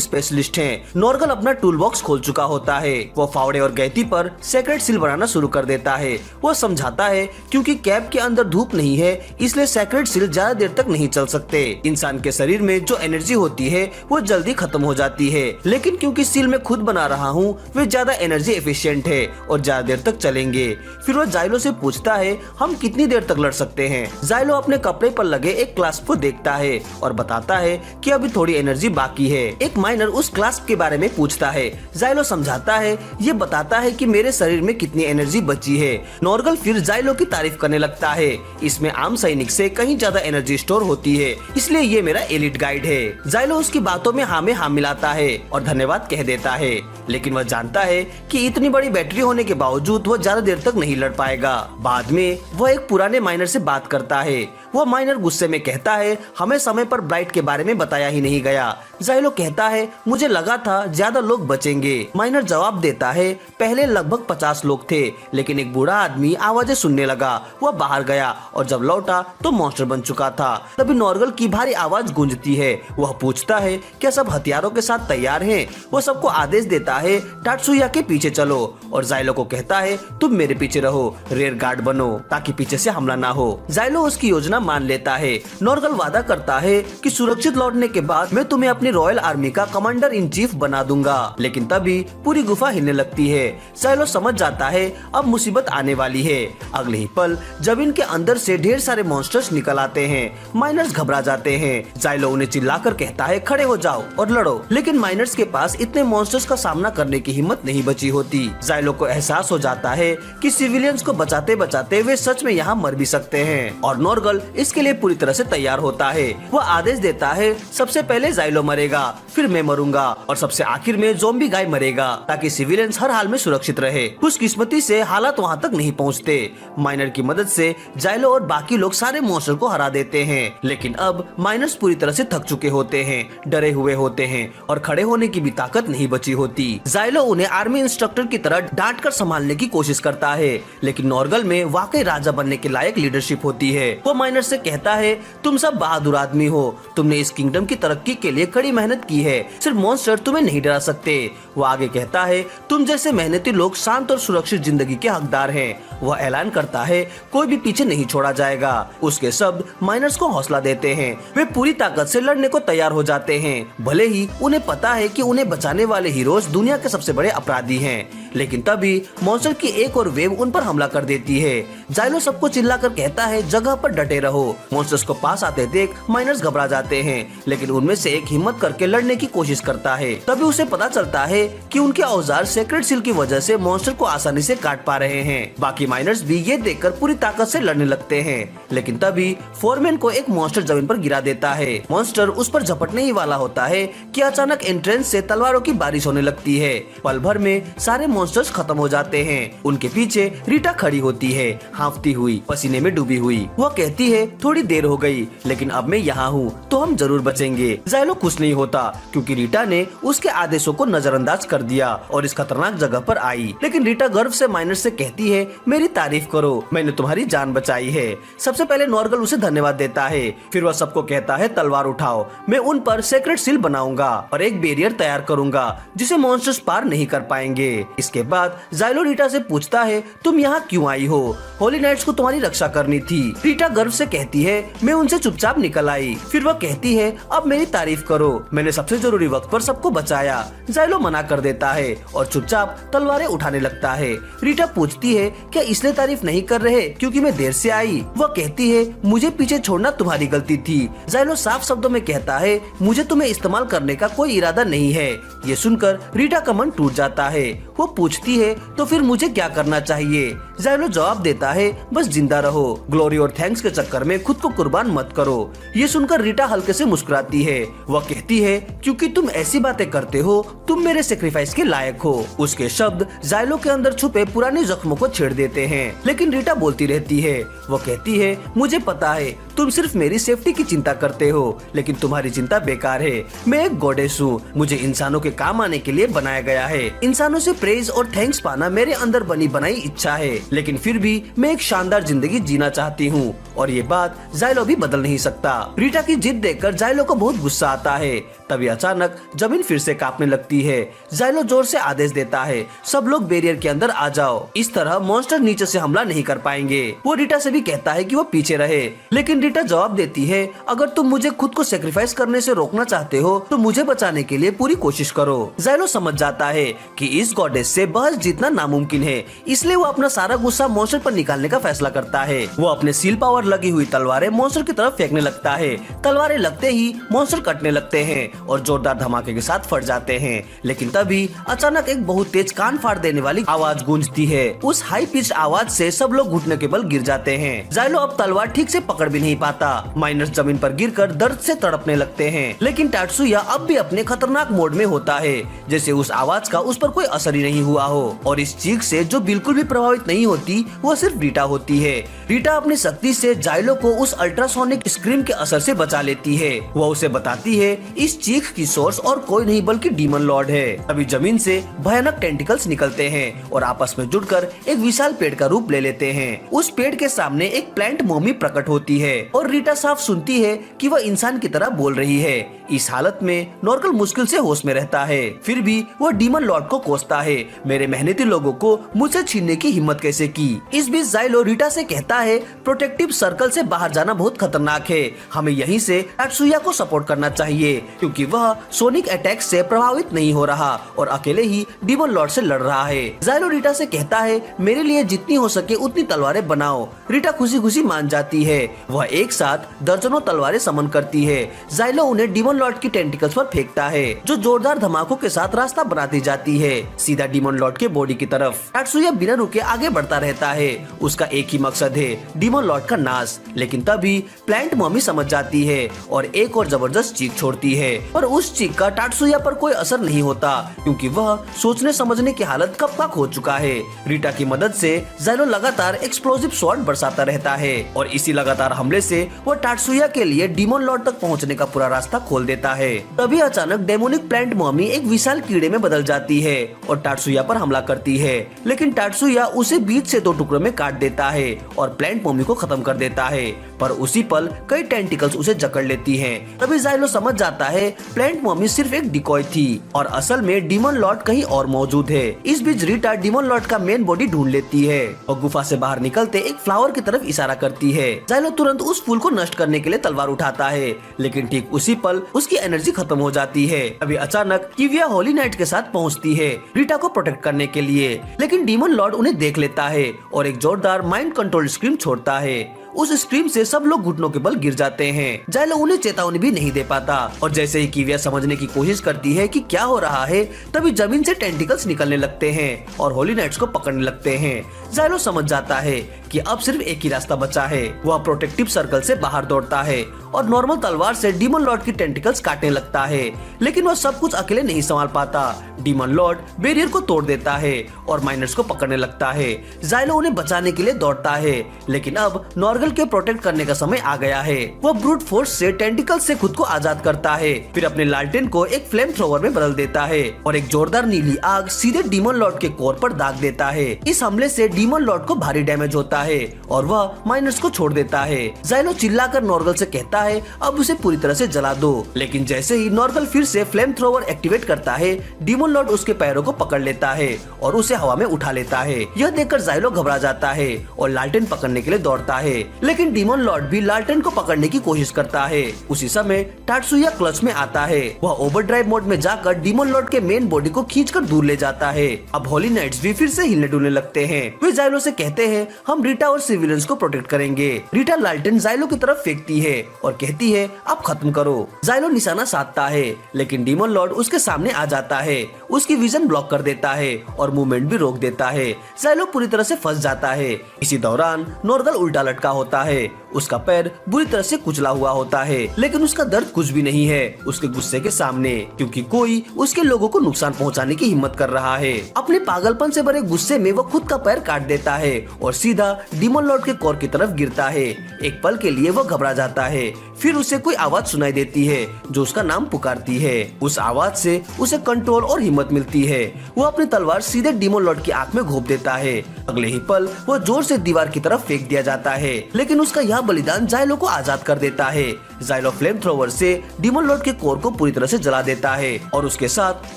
स्पेशलिस्ट हैं। नॉर्गल अपना टूल बॉक्स खोल चुका होता है। वो फावड़े और गैती पर सेक्रेट सील बनाना शुरू कर देता है। वो समझाता है क्योंकि कैप के अंदर धूप नहीं है, इसलिए सेक्रेट सील ज्यादा देर तक नहीं चल सकते। इंसान के शरीर में जो एनर्जी होती है वो जल्दी खत्म हो जाती है, लेकिन क्योंकि सील मैं खुद बना रहा हूँ वे ज्यादा एनर्जी एफिशिएंट है और ज्यादा देर तक चलेंगे। फिर वो जाइलो से पूछता है हम कितनी देर तक लड़ सकते हैं। जाइलो अपने कपड़े पर लगे एक क्लास्प को देखता है और बताता है कि अभी थोड़ी एनर्जी बाकी है। एक माइनर उस क्लास्प के बारे में पूछता है। जाइलो समझाता है, ये बताता है कि मेरे शरीर में कितनी एनर्जी बची है। नॉर्गल फिर जाइलो की तारीफ करने लगता है। इसमें आम सैनिक से कहीं ज्यादा एनर्जी स्टोर होती है, इसलिए ये मेरा एलिट गाइड है। जाइलो उसकी बातों में हाँ में हाँ मिलाता है और धन्यवाद कह देता है, लेकिन वह जानता है कि इतनी बड़ी बैटरी होने के बावजूद वह ज्यादा देर तक नहीं लड़ पाएगा। बाद में वह एक पुराने माइनर से बात करता है। वह माइनर गुस्से में कहता है हमें समय पर ब्राइट के बारे में बताया ही नहीं गया। जाइलो कहता है मुझे लगा था ज्यादा लोग बचेंगे। माइनर जवाब देता है पहले लगभग 50 लोग थे, लेकिन एक बूढ़ा आदमी आवाजें सुनने लगा। वह बाहर गया और जब लौटा तो मॉन्स्टर बन चुका था। तभी नॉर्गल की भारी आवाज गूंजती है। वह पूछता है क्या सब हथियारों के साथ तैयार हैं? वह सबको आदेश देता है टाटसुया के पीछे चलो और जाइलो को कहता है तुम मेरे पीछे रहो, रेयर गार्ड बनो ताकि पीछे से हमला ना हो। जाइलो उसकी योजना मान लेता है। नॉर्गल वादा करता है कि सुरक्षित लौटने के बाद मैं तुम्हें अपनी रॉयल आर्मी का कमांडर इन चीफ बना दूंगा, लेकिन तभी पूरी गुफा हिलने लगती है। जाइलो समझ जाता है अब मुसीबत आने वाली है। अगले ही पल जब इनके अंदर से ढेर सारे मॉन्स्टर्स निकल आते हैं। माइनर्स घबरा जाते हैं। जाइलो उन्हें चिल्लाकर कहता है खड़े हो जाओ और लड़ो, लेकिन माइनर्स के पास इतने मॉन्स्टर्स का सामना करने की हिम्मत नहीं बची होती। जाइलो को एहसास हो जाता है कि सिविलियंस को बचाते बचाते वे सच में यहाँ मर भी सकते हैं और नॉर्गल इसके लिए पूरी तरह से तैयार होता है। वह आदेश देता है सबसे पहले जाइलो मरेगा, फिर मैं मरूंगा और सबसे आखिर में ज़ॉम्बी गाय मरेगा, ताकि सिविलियंस हर हाल में सुरक्षित रहे। खुशकिस्मती से हालात वहाँ तक नहीं पहुँचते। माइनर की मदद से जाइलो और बाकी लोग सारे मॉन्स्टर को हरा देते हैं, लेकिन अब माइनर्स पूरी तरह से थक चुके होते हैं, डरे हुए होते हैं और खड़े होने की भी ताकत नहीं बची होती। जाइलो उन्हें आर्मी इंस्ट्रक्टर की तरह डांट कर संभालने की कोशिश करता है, लेकिन नॉर्गल में वाकई राजा बनने के लायक लीडरशिप होती है। वो माइनर से कहता है तुम सब बहादुर आदमी हो, तुमने इस किंगडम की तरक्की के लिए कड़ी मेहनत की है, सिर्फ मॉन्स्टर तुम्हें नहीं डरा सकते। वो आगे कहता है तुम जैसे मेहनती लोग शांत और सुरक्षित जिंदगी के हकदार हैं। वह ऐलान करता है कोई भी पीछे नहीं छोड़ा जाएगा। उसके शब्द माइनर्स को हौसला देते हैं। वे पूरी ताकत से लड़ने को तैयार हो जाते हैं, भले ही उन्हें पता है कि उन्हें बचाने वाले हीरोज दुनिया के सबसे बड़े अपराधी हैं। लेकिन तभी मॉन्स्टर की एक और वेव उन पर हमला कर देती है। जाइलो सबको चिल्लाकर कहता है जगह पर डटे रहो। मॉन्स्टर्स को पास आते देख माइनर्स घबरा जाते हैं, लेकिन उनमें से एक हिम्मत करके लड़ने की कोशिश करता है। तभी उसे पता चलता है कि उनके औजार सेक्रेट सील की वजह से मॉन्स्टर को आसानी से काट पा रहे हैं। बाकी माइनर्स भी ये देखकर पूरी ताकत से लड़ने लगते हैं, लेकिन तभी फोरमैन को एक मॉन्स्टर जमीन पर गिरा देता है। मॉन्स्टर उस पर झपटने ही वाला होता है कि अचानक एंट्रेंस से तलवारों की बारिश होने लगती है। पल भर में सारे मॉन्स्टर्स खत्म हो जाते हैं। उनके पीछे रीटा खड़ी होती है, हांफती हुई, पसीने में डूबी हुई। वह कहती है थोड़ी देर हो गई, लेकिन अब मैं यहाँ हूँ तो हम जरूर बचेंगे। जाइलो खुश नहीं होता क्योंकि रीटा ने उसके आदेशों को नजरअंदाज कर दिया और इस खतरनाक जगह पर आई। लेकिन रीटा गर्व से माइनस से कहती है, मेरी तारीफ करो, मैंने तुम्हारी जान बचाई है। सबसे पहले नॉर्गल उसे धन्यवाद देता है, फिर वह सबको कहता है तलवार उठाओ, मैं उन पर सेक्रेट सील बनाऊंगा और एक बैरियर तैयार करूंगा जिसे मॉन्स्टर्स पार नहीं कर पाएंगे। इसके बाद जाइलो रीटा से पूछता है, तुम यहाँ क्यों आई हो? होली नाइट्स को तुम्हारी रक्षा करनी थी। रीटा गर्व से कहती है, मैं उनसे चुपचाप निकल आई। फिर वह कहती है, अब मेरी तारीफ करो, मैंने सबसे जरूरी वक्त पर सबको बचाया। जाइलो मना कर देता है और चुपचाप तलवारें उठाने लगता है। रीटा पूछती है, क्या इसलिए तारीफ नहीं कर रहे क्योंकि मैं देर से आई? वह कहती है, मुझे पीछे छोड़ना तुम्हारी गलती थी। जाइलो साफ शब्दों में कहता है, मुझे तुम्हें इस्तेमाल करने का कोई इरादा नहीं है। ये सुनकर रीटा का मन टूट जाता है। वो पूछती है, तो फिर मुझे क्या करना चाहिए? जाइलो जवाब देता है, बस जिंदा रहो, ग्लोरी और थैंक्स के चक्कर में खुद को कुर्बान मत करो। ये सुनकर रीटा हल्के से मुस्कुराती है। वह कहती है, क्योंकि तुम ऐसी बातें करते हो, तुम मेरे सेक्रीफाइस के लायक हो। उसके शब्द जाइलो के अंदर छुपे पुराने जख्मों को छेड़ देते हैं, लेकिन रीटा बोलती रहती है। वो कहती है, मुझे पता है तुम सिर्फ मेरी सेफ्टी की चिंता करते हो, लेकिन तुम्हारी चिंता बेकार है। मैं एक गॉडेस हूँ, मुझे इंसानों के काम आने के लिए बनाया गया है। इंसानों से प्रेज और थैंक्स पाना मेरे अंदर बनी बनाई इच्छा है, लेकिन फिर भी मैं एक शानदार जिंदगी जीना चाहती हूँ और ये बात जाइलो भी बदल नहीं सकता। रीटा की जिद देखकर जाइलो को बहुत गुस्सा आता है। तभी अचानक जमीन फिर से कांपने लगती है। जाइलो जोर से आदेश देता है, सब लोग बैरियर के अंदर आ जाओ, इस तरह मॉन्स्टर नीचे से हमला नहीं कर पाएंगे। वो रीटा से भी कहता है कि वो पीछे रहे, लेकिन रीटा जवाब देती है, अगर तुम मुझे खुद को सेक्रीफाइस करने से रोकना चाहते हो तो मुझे बचाने के लिए पूरी कोशिश करो। जाइलो समझ जाता है कि इस गॉडेस से बहस जीतना नामुमकिन है, इसलिए वो अपना सारा गुस्सा मॉन्स्टर पर निकालने का फैसला करता है। वो अपने सील पावर लगी हुई तलवारें मॉन्स्टर की तरफ फेंकने लगता है। तलवारें लगते ही मॉन्स्टर कटने लगते हैं और जोरदार धमाके के साथ फट जाते हैं। लेकिन तभी अचानक एक बहुत तेज कान फाड़ देने वाली आवाज गूंजती है। उस हाई पिच आवाज से सब लोग घुटने के बल गिर जाते हैं। जाइलो अब तलवार ठीक से पकड़ भी नहीं पाता। माइनस जमीन पर गिरकर दर्द से तड़पने लगते हैं, लेकिन टाटसुया अब भी अपने खतरनाक मोड में होता है, जैसे उस आवाज का उस पर कोई असर ही नहीं हुआ हो। और इस चीख से जो बिल्कुल भी प्रभावित नहीं होती, वो सिर्फ रीटा होती है। रीटा अपनी शक्ति से जाइलो को उस अल्ट्रासोनिक स्क्रीम के असर से बचा लेती है। वह उसे बताती है, इस चीख की सोर्स और कोई नहीं बल्कि डीमन लॉर्ड है। अभी जमीन से भयानक टेंटिकल्स निकलते हैं और आपस में जुड़कर एक विशाल पेड़ का रूप ले लेते हैं। उस पेड़ के सामने एक प्लांट मॉमी प्रकट होती है और रीटा साफ सुनती है कि वह इंसान की तरह बोल रही है। इस हालत में नॉर्गल मुश्किल से होश में रहता है, फिर भी वह डीमन लॉर्ड को कोसता है, मेरे मेहनती लोगों को मुझसे छीनने की हिम्मत कैसे की। इस बीच जाइलो रीटा से कहता है, प्रोटेक्टिव सर्कल से बाहर जाना बहुत खतरनाक है, हमें यहीं से टाटसुया को सपोर्ट करना चाहिए क्योंकि वह सोनिक अटैक से प्रभावित नहीं हो रहा और अकेले ही डीमन लॉर्ड से लड़ रहा है। जाइलो रीटा से कहता है, मेरे लिए जितनी हो सके उतनी तलवारें बनाओ। रीटा खुशी खुशी मान जाती है। वह एक साथ दर्जनों तलवारें समन करती है। जाइलो उन्हें डीमन लॉर्ड की टेंटिकल्स पर फेंकता है, जो जोरदार धमाकों के साथ रास्ता बनाती जाती है सीधा डीमन लॉर्ड के बॉडी की तरफ। टाटसुया बिना रुके आगे बढ़ता रहता है। उसका एक ही मकसद है, डीमन लॉर्ड का नाश। लेकिन तभी प्लांट मॉमी समझ जाती है और एक और जबरदस्त चीख छोड़ती है, और उस चीख का टाटसुया पर कोई असर नहीं होता क्योंकि वह सोचने समझने की हालत कब का खो चुका है। रीटा की मदद से जाइलो लगातार एक्सप्लोसिव शॉट बरसाता रहता है और इसी लगातार हमले से वो टाटसुया के लिए डीमन लॉर्ड तक पहुंचने का पूरा रास्ता खोल देता है। तभी अचानक डेमोनिक प्लांट मॉमी एक विशाल कीड़े में बदल जाती है और टाटसुया पर हमला करती है, लेकिन टाटसुया उसे बीच से 2 टुकड़ों में काट देता है और प्लांट मॉमी को खत्म कर देता है। पर उसी पल कई टेंटिकल्स उसे जकड़ लेती हैं। तभी जाइलो समझ जाता है प्लांट मॉमी सिर्फ एक डिकॉय थी और असल में डीमन लॉर्ड कहीं और मौजूद है। इस बीच रीटा डीमन लॉर्ड का मेन बॉडी ढूंढ लेती है और गुफा से बाहर निकलते एक फ्लावर की तरफ इशारा करती है। जाइलो तुरंत उस फूल को नष्ट करने के लिए तलवार उठाता है, लेकिन ठीक उसी पल उसकी एनर्जी खत्म हो जाती है। अभी अचानक किविया होली नाइट के साथ पहुंचती है रीटा को प्रोटेक्ट करने के लिए, लेकिन डीमन लॉर्ड उन्हें देख लेता है और एक जोरदार माइंड कंट्रोल स्क्रीम छोड़ता है। उस स्क्रीम से सब लोग घुटनों के बल गिर जाते हैं। जाइलो उन्हें चेतावनी भी नहीं दे पाता और जैसे ही किविया समझने की कोशिश करती है कि क्या हो रहा है, तभी जमीन से टेंटिकल्स निकलने लगते हैं और होली नाइट्स को पकड़ने लगते हैं। जाइलो समझ जाता है कि अब सिर्फ एक ही रास्ता बचा है। वह प्रोटेक्टिव सर्कल से बाहर दौड़ता है और नॉर्मल तलवार से डीमन लॉर्ड की टेंटिकल्स काटने लगता है, लेकिन वह सब कुछ अकेले नहीं संभाल पाता। डीमन लॉर्ड बैरियर को तोड़ देता है और माइनर्स को पकड़ने लगता है। जाइलो उन्हें बचाने के लिए दौड़ता है, लेकिन अब नॉर्गल के प्रोटेक्ट करने का समय आ गया है। वह ब्रूट फोर्स से टेंटिकल से खुद को आजाद करता है, फिर अपने लालटेन को एक फ्लेम थ्रोवर में बदल देता है और एक जोरदार नीली आग सीधे डीमन लॉर्ड के कोर पर दाग देता है। इस हमले से डीमन लॉर्ड को भारी डैमेज होता है और वह माइनर्स को छोड़ देता है। जाइलो चिल्लाकर नॉर्गल से कहता है अब उसे पूरी तरह से जला दो, लेकिन जैसे ही नॉर्गल फिर से फ्लेम थ्रोवर एक्टिवेट करता है, डीमन लॉर्ड उसके पैरों को पकड़ लेता है और उसे हवा में उठा लेता है। यह देखकर जाइलो घबरा जाता है और लालटेन पकड़ने के लिए दौड़ता है, लेकिन डीमन लॉर्ड भी लालटेन को पकड़ने की कोशिश करता है। उसी समय टात्सुया क्लच में आता है। वह ओवरड्राइव मोड में जाकर डीमन लॉर्ड के मेन बॉडी को खींचकर दूर ले जाता है। अब होली नाइट्स भी फिर से हिलने डुलने लगते हैं। वे जाइलो से कहते हैं हम रीटा और सिविलियंस को प्रोटेक्ट करेंगे। रीटा लालटेन जाइलो की तरफ फेंकती है और कहती है आप खत्म करो। जाइलो निशाना साधता है, लेकिन डीमन लॉर्ड उसके सामने आ जाता है, उसकी विजन ब्लॉक कर देता है और मूवमेंट भी रोक देता है। जाइलो पूरी तरह से फंस जाता है। इसी दौरान नॉर्गल उल्टा लटका होता है, उसका पैर बुरी तरह से कुचला हुआ होता है, लेकिन उसका दर्द कुछ भी नहीं है उसके गुस्से के सामने, क्योंकि कोई उसके लोगों को नुकसान पहुंचाने की हिम्मत कर रहा है। अपने पागलपन से भरे गुस्से में वो खुद का पैर काट देता है और सीधा डीमन लॉर्ड के कोर की तरफ गिरता है। एक पल के लिए वो घबरा जाता है, फिर उसे कोई आवाज सुनाई देती है जो उसका नाम पुकारती है। उस आवाज से उसे कंट्रोल और हिम्मत मिलती है। वो अपनी तलवार सीधे डीमन लॉर्ड की आंख में घोंप देता है। अगले ही पल वो जोर से दीवार की तरफ फेंक दिया जाता है, लेकिन उसका यह बलिदान जाइलो को आजाद कर देता है। जाइलो फ्लेम थ्रोवर से डीमन लॉर्ड के कोर को पूरी तरह से जला देता है और उसके साथ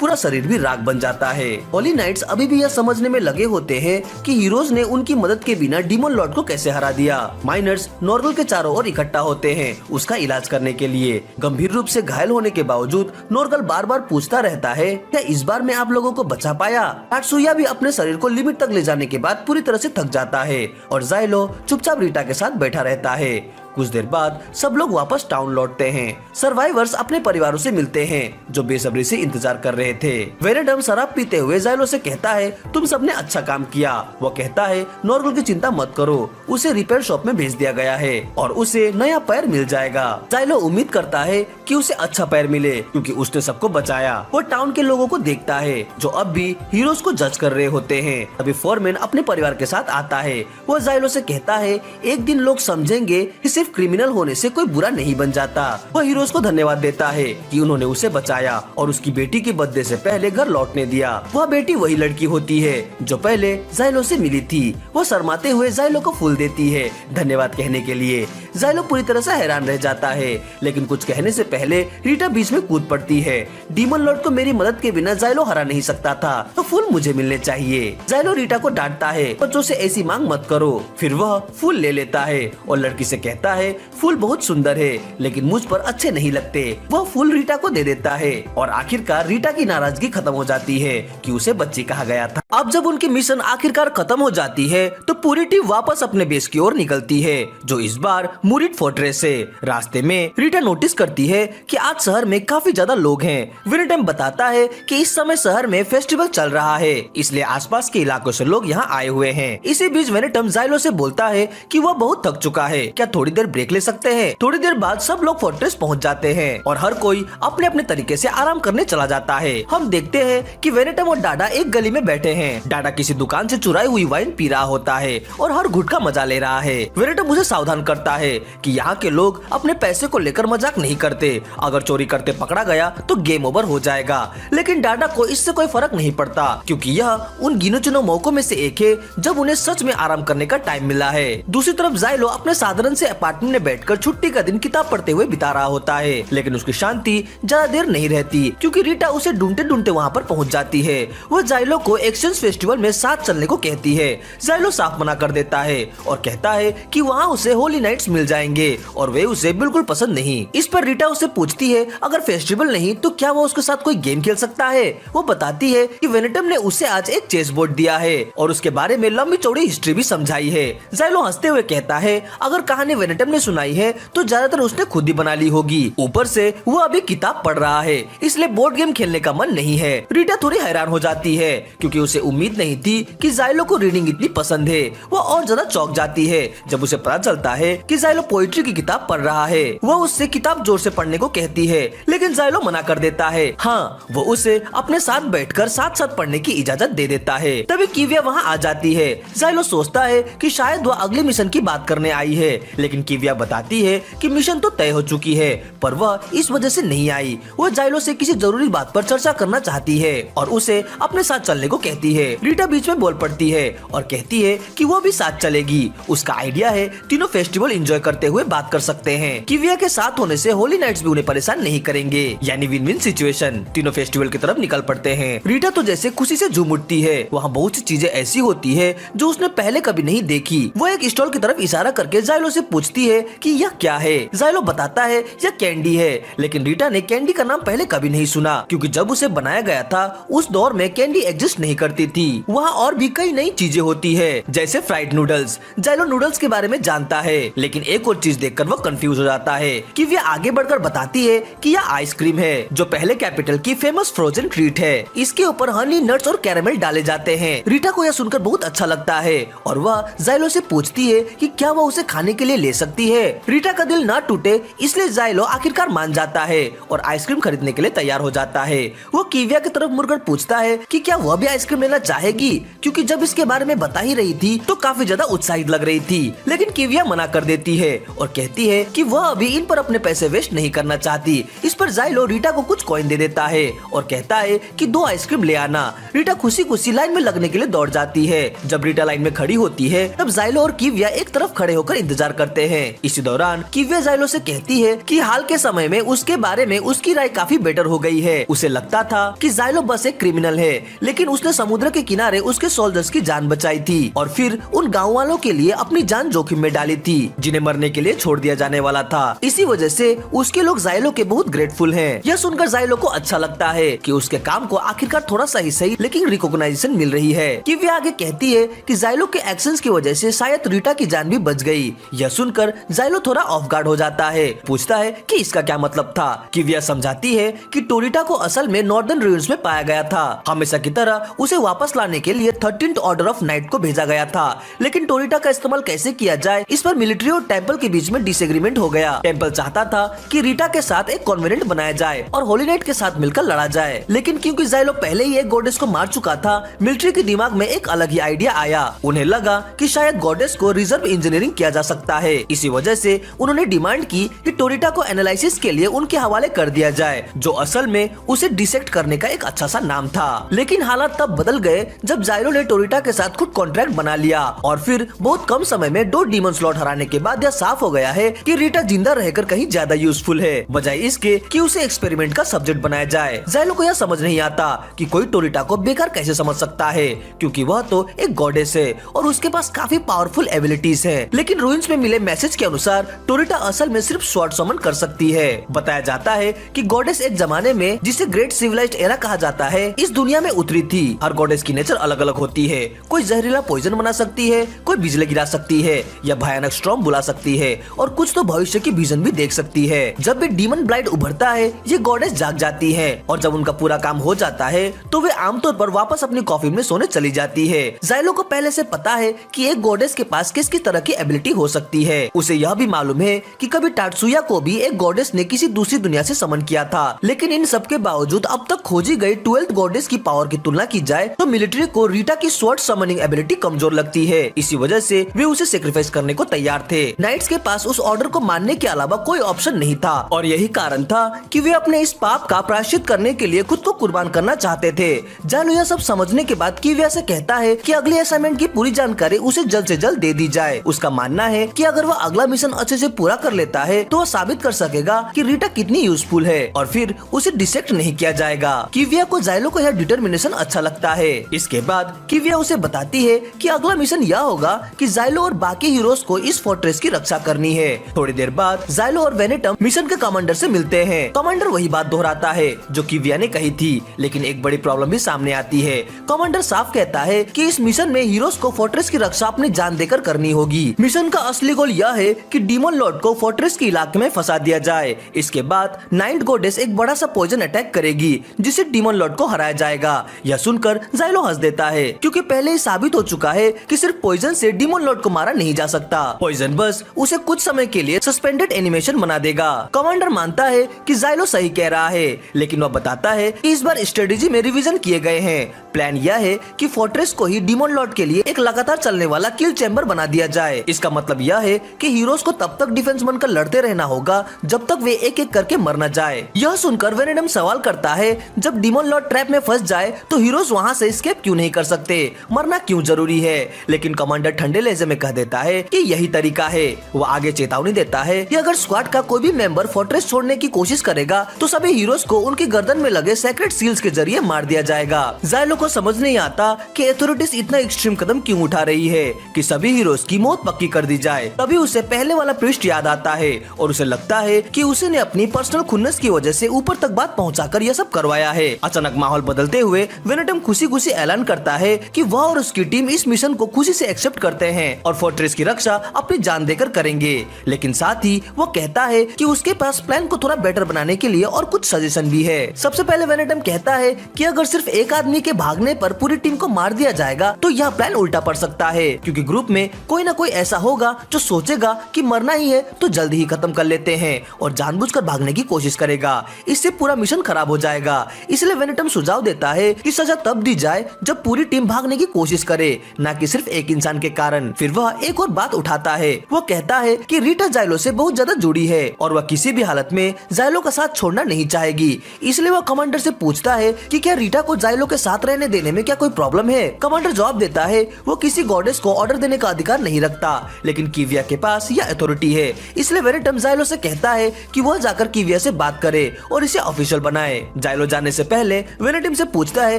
पूरा शरीर भी राख बन जाता है। होली नाइट्स अभी भी यह समझने में लगे होते हैं कि हीरोज ने उनकी मदद के बिना डीमन लॉर्ड को कैसे हरा दिया। माइनर्स नॉर्गल के चारों ओर इकट्ठा होते हैं उसका इलाज करने के लिए। गंभीर रूप से घायल होने के बावजूद नॉर्गल बार बार पूछता रहता है क्या इस बार मैं आप लोगों को बचा पाया। टात्सुया भी अपने शरीर को लिमिट तक ले जाने के बाद पूरी तरह से थक जाता है और जाइलो चुपचाप रीटा के साथ बैठा रहता है। कुछ देर बाद सब लोग वापस टाउन लौटते हैं। सर्वाइवर्स अपने परिवारों से मिलते हैं जो बेसब्री से इंतजार कर रहे थे। वेनेडम शराब पीते हुए जाइलो से कहता है तुम सबने अच्छा काम किया। वो कहता है नॉर्गल की चिंता मत करो, उसे रिपेयर शॉप में भेज दिया गया है और उसे नया पैर मिल जाएगा। जाइलो उम्मीद करता है कि उसे अच्छा पैर मिले क्योंकि उसने सबको बचाया। वो टाउन के लोगों को देखता है जो अब भी हीरोज को जज कर रहे होते हैं। तभी फोरमैन अपने परिवार के साथ आता है। वो जाइलो से कहता है एक दिन लोग समझेंगे कि सिर्फ क्रिमिनल होने से कोई बुरा नहीं बन जाता। वह हीरोज को धन्यवाद देता है कि उन्होंने उसे बचाया और उसकी बेटी के बर्थडे से पहले घर लौटने दिया। वह बेटी वही लड़की होती है जो पहले जाइलो से मिली थी। वो शर्माते हुए जाइलो को फूल देती है धन्यवाद कहने के लिए। जाइलो पूरी तरह से हैरान रह जाता है, लेकिन कुछ कहने से पहले रीटा बीच में कूद पड़ती है। डीमन लॉर्ड को मेरी मदद के बिना जाइलो हरा नहीं सकता था, तो फूल मुझे मिलने चाहिए। जाइलो रीटा को डांटता है बच्चों से ऐसी मांग मत करो। फिर वह फूल ले लेता है और लड़की से कहता है फूल बहुत सुंदर है लेकिन मुझ पर अच्छे नहीं लगते। वह फूल रीटा को दे देता है और आखिरकार रीटा की नाराजगी खत्म हो जाती है कि उसे बच्ची कहा गया था। अब जब उनकी मिशन आखिरकार खत्म हो जाती है तो पूरी टीम वापस अपने बेस की ओर निकलती है जो इस बार मुरिड फोर्ट्रेस है। रास्ते में रीटा नोटिस करती है कि आज शहर में काफी ज्यादा लोग हैं। विनेटम बताता है कि इस समय शहर में फेस्टिवल चल रहा है, इसलिए आसपास के इलाकों से लोग यहाँ आए हुए हैं। इसी बीच विनेटम जाइलो से बोलता है कि वह बहुत थक चुका है, क्या थोड़ी देर ब्रेक ले सकते हैं। थोड़ी देर बाद सब लोग फोर्ट्रेस पहुँच जाते हैं और हर कोई अपने अपने तरीके से आराम करने चला जाता है। हम देखते हैं कि विनेटम और डाडा एक गली में बैठे हैं। डाडा किसी दुकान से चुराई हुई वाइन पी रहा होता है और हर घुट का मजा ले रहा है। विनेटम उसे सावधान करता है कि यहाँ के लोग अपने पैसे को लेकर मजाक नहीं करते, अगर चोरी करते पकड़ा गया तो गेम ओवर हो जाएगा। लेकिन डाडा को इससे कोई फर्क नहीं पड़ता क्योंकि यह उन गिनो चुनो मौकों में से एक है जब उन्हें सच में आराम करने का टाइम मिला है। दूसरी तरफ जाइलो अपने साधारण से अपार्टमेंट में बैठकर छुट्टी का दिन किताब पढ़ते हुए बिता रहा होता है, लेकिन उसकी शांति ज्यादा देर नहीं रहती क्योंकि रीटा उसे ढूंढते ढूंढते वहाँ पर पहुँच जाती है। वह जाइलो को एक्सचेंज फेस्टिवल में साथ चलने को कहती है। जाइलो साफ मना कर देता है और कहता है कि वहाँ उसे होली नाइट्स मिल जाएंगे और वे उसे बिल्कुल पसंद नहीं। इस पर रीटा उसे उससे पूछती है अगर फेस्टिवल नहीं तो क्या वो उसके साथ कोई गेम खेल सकता है। वो बताती है कि वेनेटम ने उसे आज एक चेस बोर्ड दिया है और उसके बारे में लंबी चौड़ी हिस्ट्री भी समझाई है। जाइलो हंसते हुए कहता है अगर कहानी वेनेटम ने सुनाई है तो ज्यादातर उसने खुद ही बना ली होगी। ऊपर से वो अभी किताब पढ़ रहा है इसलिए बोर्ड गेम खेलने का मन नहीं है। रीटा थोड़ी हैरान हो जाती है क्योंकि उसे उम्मीद नहीं थी कि जाइलो को रीडिंग इतनी पसंद है। वो और ज्यादा चौंक जाती है जब उसे पता चलता है कि जाइलो पोइट्री की किताब पढ़ रहा है। वो उससे किताब जोर से पढ़ने को कहती है लेकिन जाइलो मना कर देता है। हाँ, वो उसे अपने साथ बैठकर साथ साथ पढ़ने की इजाजत दे देता है। तभी किविया वहाँ आ जाती है। जाइलो सोचता है कि शायद वह अगले मिशन की बात करने आई है लेकिन किविया बताती है कि मिशन तो तय हो चुकी है पर वह इस वजह से नहीं आई। वो जाइलो से किसी जरूरी बात पर चर्चा करना चाहती है और उसे अपने साथ चलने को कहती है। रीटा बीच में बोल पड़ती है और कहती है कि वो भी साथ चलेगी। उसका आइडिया है तीनों फेस्टिवल एंजॉय करते हुए बात कर सकते हैं। किविया के साथ होने से होली नाइट्स भी उन्हें परेशान नहीं करेंगे, यानी विन विन सिचुएशन। तीनों फेस्टिवल की तरफ निकल पड़ते हैं। रीटा तो जैसे खुशी से झूम उठती है। वहाँ बहुत सी चीजें ऐसी होती है जो उसने पहले कभी नहीं देखी। वो एक स्टॉल की तरफ इशारा करके जाइलो से पूछती है कि यह क्या है। जाइलो बताता है यह कैंडी है, लेकिन रीटा ने कैंडी का नाम पहले कभी नहीं सुना क्योंकि जब उसे बनाया गया था उस दौर में कैंडी एग्जिस्ट नहीं करती थी। वहाँ और भी कई नई चीजें होती है जैसे फ्राइड नूडल्स। जाइलो नूडल्स के बारे में जानता है लेकिन एक और चीज देखकर वो कंफ्यूज हो जाता है कि वह आगे बढ़कर बताती है कि यह आइसक्रीम है जो पहले कैपिटल की फेमस फ्रोजन ट्रीट है। इसके ऊपर हनी, नट्स और कैरेमल डाले जाते हैं। रीटा को यह सुनकर बहुत अच्छा लगता है और वह जाइलो से पूछती है कि क्या वह उसे खाने के लिए ले सकती है। रीटा का दिल ना टूटे इसलिए जाइलो आखिरकार मान जाता है और आइसक्रीम खरीदने के लिए तैयार हो जाता है। वो किविया की तरफ मुड़कर पूछता है कि क्या वह भी आइसक्रीम लेना चाहेगी क्योंकि जब इसके बारे में बता ही रही थी तो काफी ज्यादा उत्साहित लग रही थी। लेकिन किविया मना कर देती है और कहती है कि वह अभी इन पर अपने पैसे वेस्ट नहीं करना चाहती। इस पर जाइलो रीटा को कुछ कॉइन दे देता है और कहता है कि 2 आइसक्रीम ले आना। रीटा खुशी खुशी लाइन में लगने के लिए दौड़ जाती है। जब रीटा लाइन में खड़ी होती है तब जाइलो और किविया एक तरफ खड़े होकर इंतजार करते हैं। इसी दौरान किविया जाइलो से कहती है कि हाल के समय में उसके बारे में उसकी राय काफी बेटर हो गई है। उसे लगता था कि जाइलो बस एक क्रिमिनल है लेकिन उसने समुद्र के किनारे उसके सोल्जर्स की जान बचाई थी और फिर उन गाँव वालों के लिए अपनी जान जोखिम में डाली थी जिन्हें मरने के लिए छोड़ दिया जाने वाला था। इसी वजह से उसके लोग जाइलो के बहुत ग्रेटफुल हैं। यह सुनकर जाइलो को अच्छा लगता है कि उसके काम को आखिरकार थोड़ा सा ही सही लेकिन रिकॉग्नाइजेशन मिल रही है। किविया आगे कहती है कि जाइलो के एक्शंस की वजह से शायद रीटा की जान भी बच गई। यह सुनकर जाइलो थोड़ा ऑफ गार्ड हो जाता है, पूछता है कि इसका क्या मतलब था। किविया समझाती है कि टोरिटा को असल में नॉर्दर्न रूइंस में पाया गया था। हमेशा की तरह उसे वापस लाने के लिए 13th ऑर्डर ऑफ नाइट को भेजा गया था लेकिन टोरिटा का इस्तेमाल कैसे किया जाए इस पर मिलिट्री और टेम्पल के बीच में डिसएग्रीमेंट हो गया। टेम्पल चाहता था कि रीटा के साथ एक कॉन्वेनेंट बनाया जाए और होली नाइट के साथ मिलकर लड़ा जाए, लेकिन क्योंकि जाइलो पहले ही एक गॉडेस को मार चुका था मिलिट्री के दिमाग में एक अलग ही आइडिया आया। उन्हें लगा कि शायद गॉडेस को रिजर्व इंजीनियरिंग किया जा सकता है। इसी वजह से उन्होंने डिमांड की कि टोरिटा को एनालिसिस के लिए उनके हवाले कर दिया जाए जो असल में उसे डिसेक्ट करने का एक अच्छा सा नाम था। लेकिन हालात तब बदल गए जब जाइलो ने टोरिटा के साथ खुद कॉन्ट्रैक्ट बना लिया और फिर बहुत कम समय में 2 डीमन स्लॉट हराने के बाद यह साफ हो गया है कि रीटा जिंदा रहकर कहीं ज्यादा यूजफुल है बजाय इसके कि उसे एक्सपेरिमेंट का सब्जेक्ट बनाया जाए। जाइलो को यह समझ नहीं आता कि कोई टोरिटा को बेकार कैसे समझ सकता है क्योंकि वह तो एक गॉडेस है और उसके पास काफी पावरफुल एबिलिटीज है। लेकिन रूइंस में मिले मैसेज के अनुसार टोरिटा असल में सिर्फ स्वॉर्ड समन कर सकती है। बताया जाता है कि गॉडेस एक जमाने में जिसे ग्रेट सिविलाइज्ड एरा कहा जाता है इस दुनिया में उतरी थी। हर गॉडेस की नेचर अलग अलग होती है। कोई जहरीला पॉइजन बना सकती है, कोई बिजली गिरा सकती है या भयानक स्टॉर्म बुला सकती है और कुछ तो भविष्य की विजन भी देख सकती है। जब भी डीमन ब्लाइड उभरता है ये गॉडेस जाग जाती है और जब उनका पूरा काम हो जाता है तो वे आमतौर पर वापस अपनी कॉफिन में सोने चली जाती है। जाइलो को पहले से पता है कि एक गॉडेस के पास किस किस तरह की एबिलिटी हो सकती है। उसे यह भी मालूम है कि कभी टाटसुया को भी एक गॉडेस ने किसी दूसरी दुनिया से समन किया था। लेकिन इन सब के बावजूद अब तक खोजी गई 12th गॉडेस की पावर की तुलना की जाए तो मिलिट्री को रीटा की स्वॉर्ड समनिंग एबिलिटी कमजोर लगती है। इसी वजह से वे उसे सेक्रीफाइस करने को तैयार थे। नाइट्स के पास उस ऑर्डर को मानने के अलावा कोई ऑप्शन नहीं था और यही कारण था कि वे अपने इस पाप का प्रायश्चित करने के लिए खुद को कुर्बान करना चाहते थे। जाइलो यह सब समझने के बाद किविया से कहता है कि अगले असाइनमेंट की पूरी जानकारी उसे जल्द से जल्द दे दी जाए। उसका मानना है कि अगर वह अगला मिशन अच्छे से पूरा कर लेता है तो वह साबित कर सकेगा कि रीटा कितनी यूजफुल है और फिर उसे डिसेक्ट नहीं किया जाएगा। किविया को जाइलो का यह डिटर्मिनेशन अच्छा लगता है। इसके बाद किविया उसे बताती है कि अगला मिशन यह होगा कि जाइलो और बाकी हीरोज को इस फोर्ट्रेस की रक्षा करनी है। थोड़ी देर बाद जाइलो और वेनेटम मिशन के सीधे कमांडर से मिलते हैं। कमांडर वही बात दोहराता है जो किविया ने कही थी, लेकिन एक बड़ी प्रॉब्लम भी सामने आती है। कमांडर साफ कहता है कि इस मिशन में हीरोज को फोर्ट्रेस की रक्षा अपनी जान देकर करनी होगी। मिशन का असली गोल यह है कि डीमन लॉर्ड को फोर्ट्रेस के इलाके में फंसा दिया जाए। इसके बाद नाइट गॉडेस एक बड़ा सा पॉइजन अटैक करेगी जिससे डीमन लॉर्ड को हराया जाएगा। यह सुनकर जाइलो हंस देता है क्योंकि पहले ही साबित हो चुका है कि सिर्फ पॉइजन से डीमन लॉर्ड को मारा नहीं जा सकता। पॉइजन बस उसे कुछ समय के लिए सस्पेंडेड एनिमेशन बना देगा। कमांडर मानता है कि जाइलो सही कह रहा है, लेकिन वह बताता है कि इस बार स्ट्रेटेजी में रिवीजन किए गए हैं। प्लान यह है कि फोर्ट्रेस को ही डीमन लॉर्ड के लिए एक लगातार चलने वाला किल चैम्बर बना दिया जाए। इसका मतलब यह है कि हीरोज को तब तक डिफेंस बनकर लड़ते रहना होगा जब तक वे एक एक करके मर न जाए। यह सुनकर वेनेडम सवाल करता है, जब डीमन लॉर्ड ट्रैप में फंस जाए तो हीरोज वहाँ से एस्केप क्यों नहीं कर सकते, मरना क्यों जरूरी है? लेकिन कमांडर ठंडे लहजे में कह देता है कि यही तरीका है। वह आगे चेतावनी देता है कि अगर स्क्वाड का कोई भी मेंबर फोर्ट्रेस छोड़ने की कोशिश करेगा तो सभी हीरोज को उनकी गर्दन में लगे सेक्रेट सील्स के जरिए मार दिया जाएगा। जाइलो को समझ नहीं आता कि अथॉरिटीज इतना एक्सट्रीम कदम क्यों उठा रही है कि सभी हीरोज की मौत पक्की कर दी जाए। तभी उसे पहले वाला पृष्ठ याद आता है और उसे लगता है कि उसे ने अपनी पर्सनल खुन्नस की वजह से ऊपर तक बात पहुंचाकर यह सब करवाया है। अचानक माहौल बदलते हुए वेनेटम खुशी खुशी ऐलान करता है कि वह और उसकी टीम इस मिशन को खुशी से एक्सेप्ट करते हैं और फोर्ट्रेस की रक्षा अपनी जान देकर करेंगे। लेकिन साथ ही वो कहता है कि उसके पास प्लान को थोड़ा बेटर बनाने के लिए और कुछ सजेशन भी है। सबसे पहले वेनेटम कहता है कि अगर सिर्फ एक आदमी के भागने पर पूरी टीम को मार दिया जाएगा तो यह प्लान उल्टा पड़ सकता है, क्योंकि ग्रुप में कोई ना कोई ऐसा होगा जो सोचेगा कि मरना ही है तो जल्दी ही खत्म कर लेते हैं और जानबूझकर भागने की कोशिश करेगा। इससे पूरा मिशन खराब हो जाएगा। इसलिए वेनेटम सुझाव देता है कि सजा तब दी जाए जब पूरी टीम भागने की कोशिश करे, न कि सिर्फ एक इंसान के कारण। फिर वह एक और बात उठाता है। वह कहता है कि रीटा जाइलो से बहुत ज्यादा जुड़ी है और वह किसी भी हालत में जाइलो का साथ छोड़ना नहीं चाहेगी। इसलिए वह कमांडर से पूछता है कि क्या रीटा को जाइलो के साथ रहने देने में क्या कोई प्रॉब्लम है। कमांडर जवाब देता है वो किसी गॉडेस को ऑर्डर देने का अधिकार नहीं रखता, लेकिन किविया के पास यह अथॉरिटी है। इसलिए वेनेटम जाइलो से कहता है कि वह जाकर किविया से बात करे और इसे ऑफिशियल बनाए। जाइलो जाने से पहले वेनेटम से पूछता है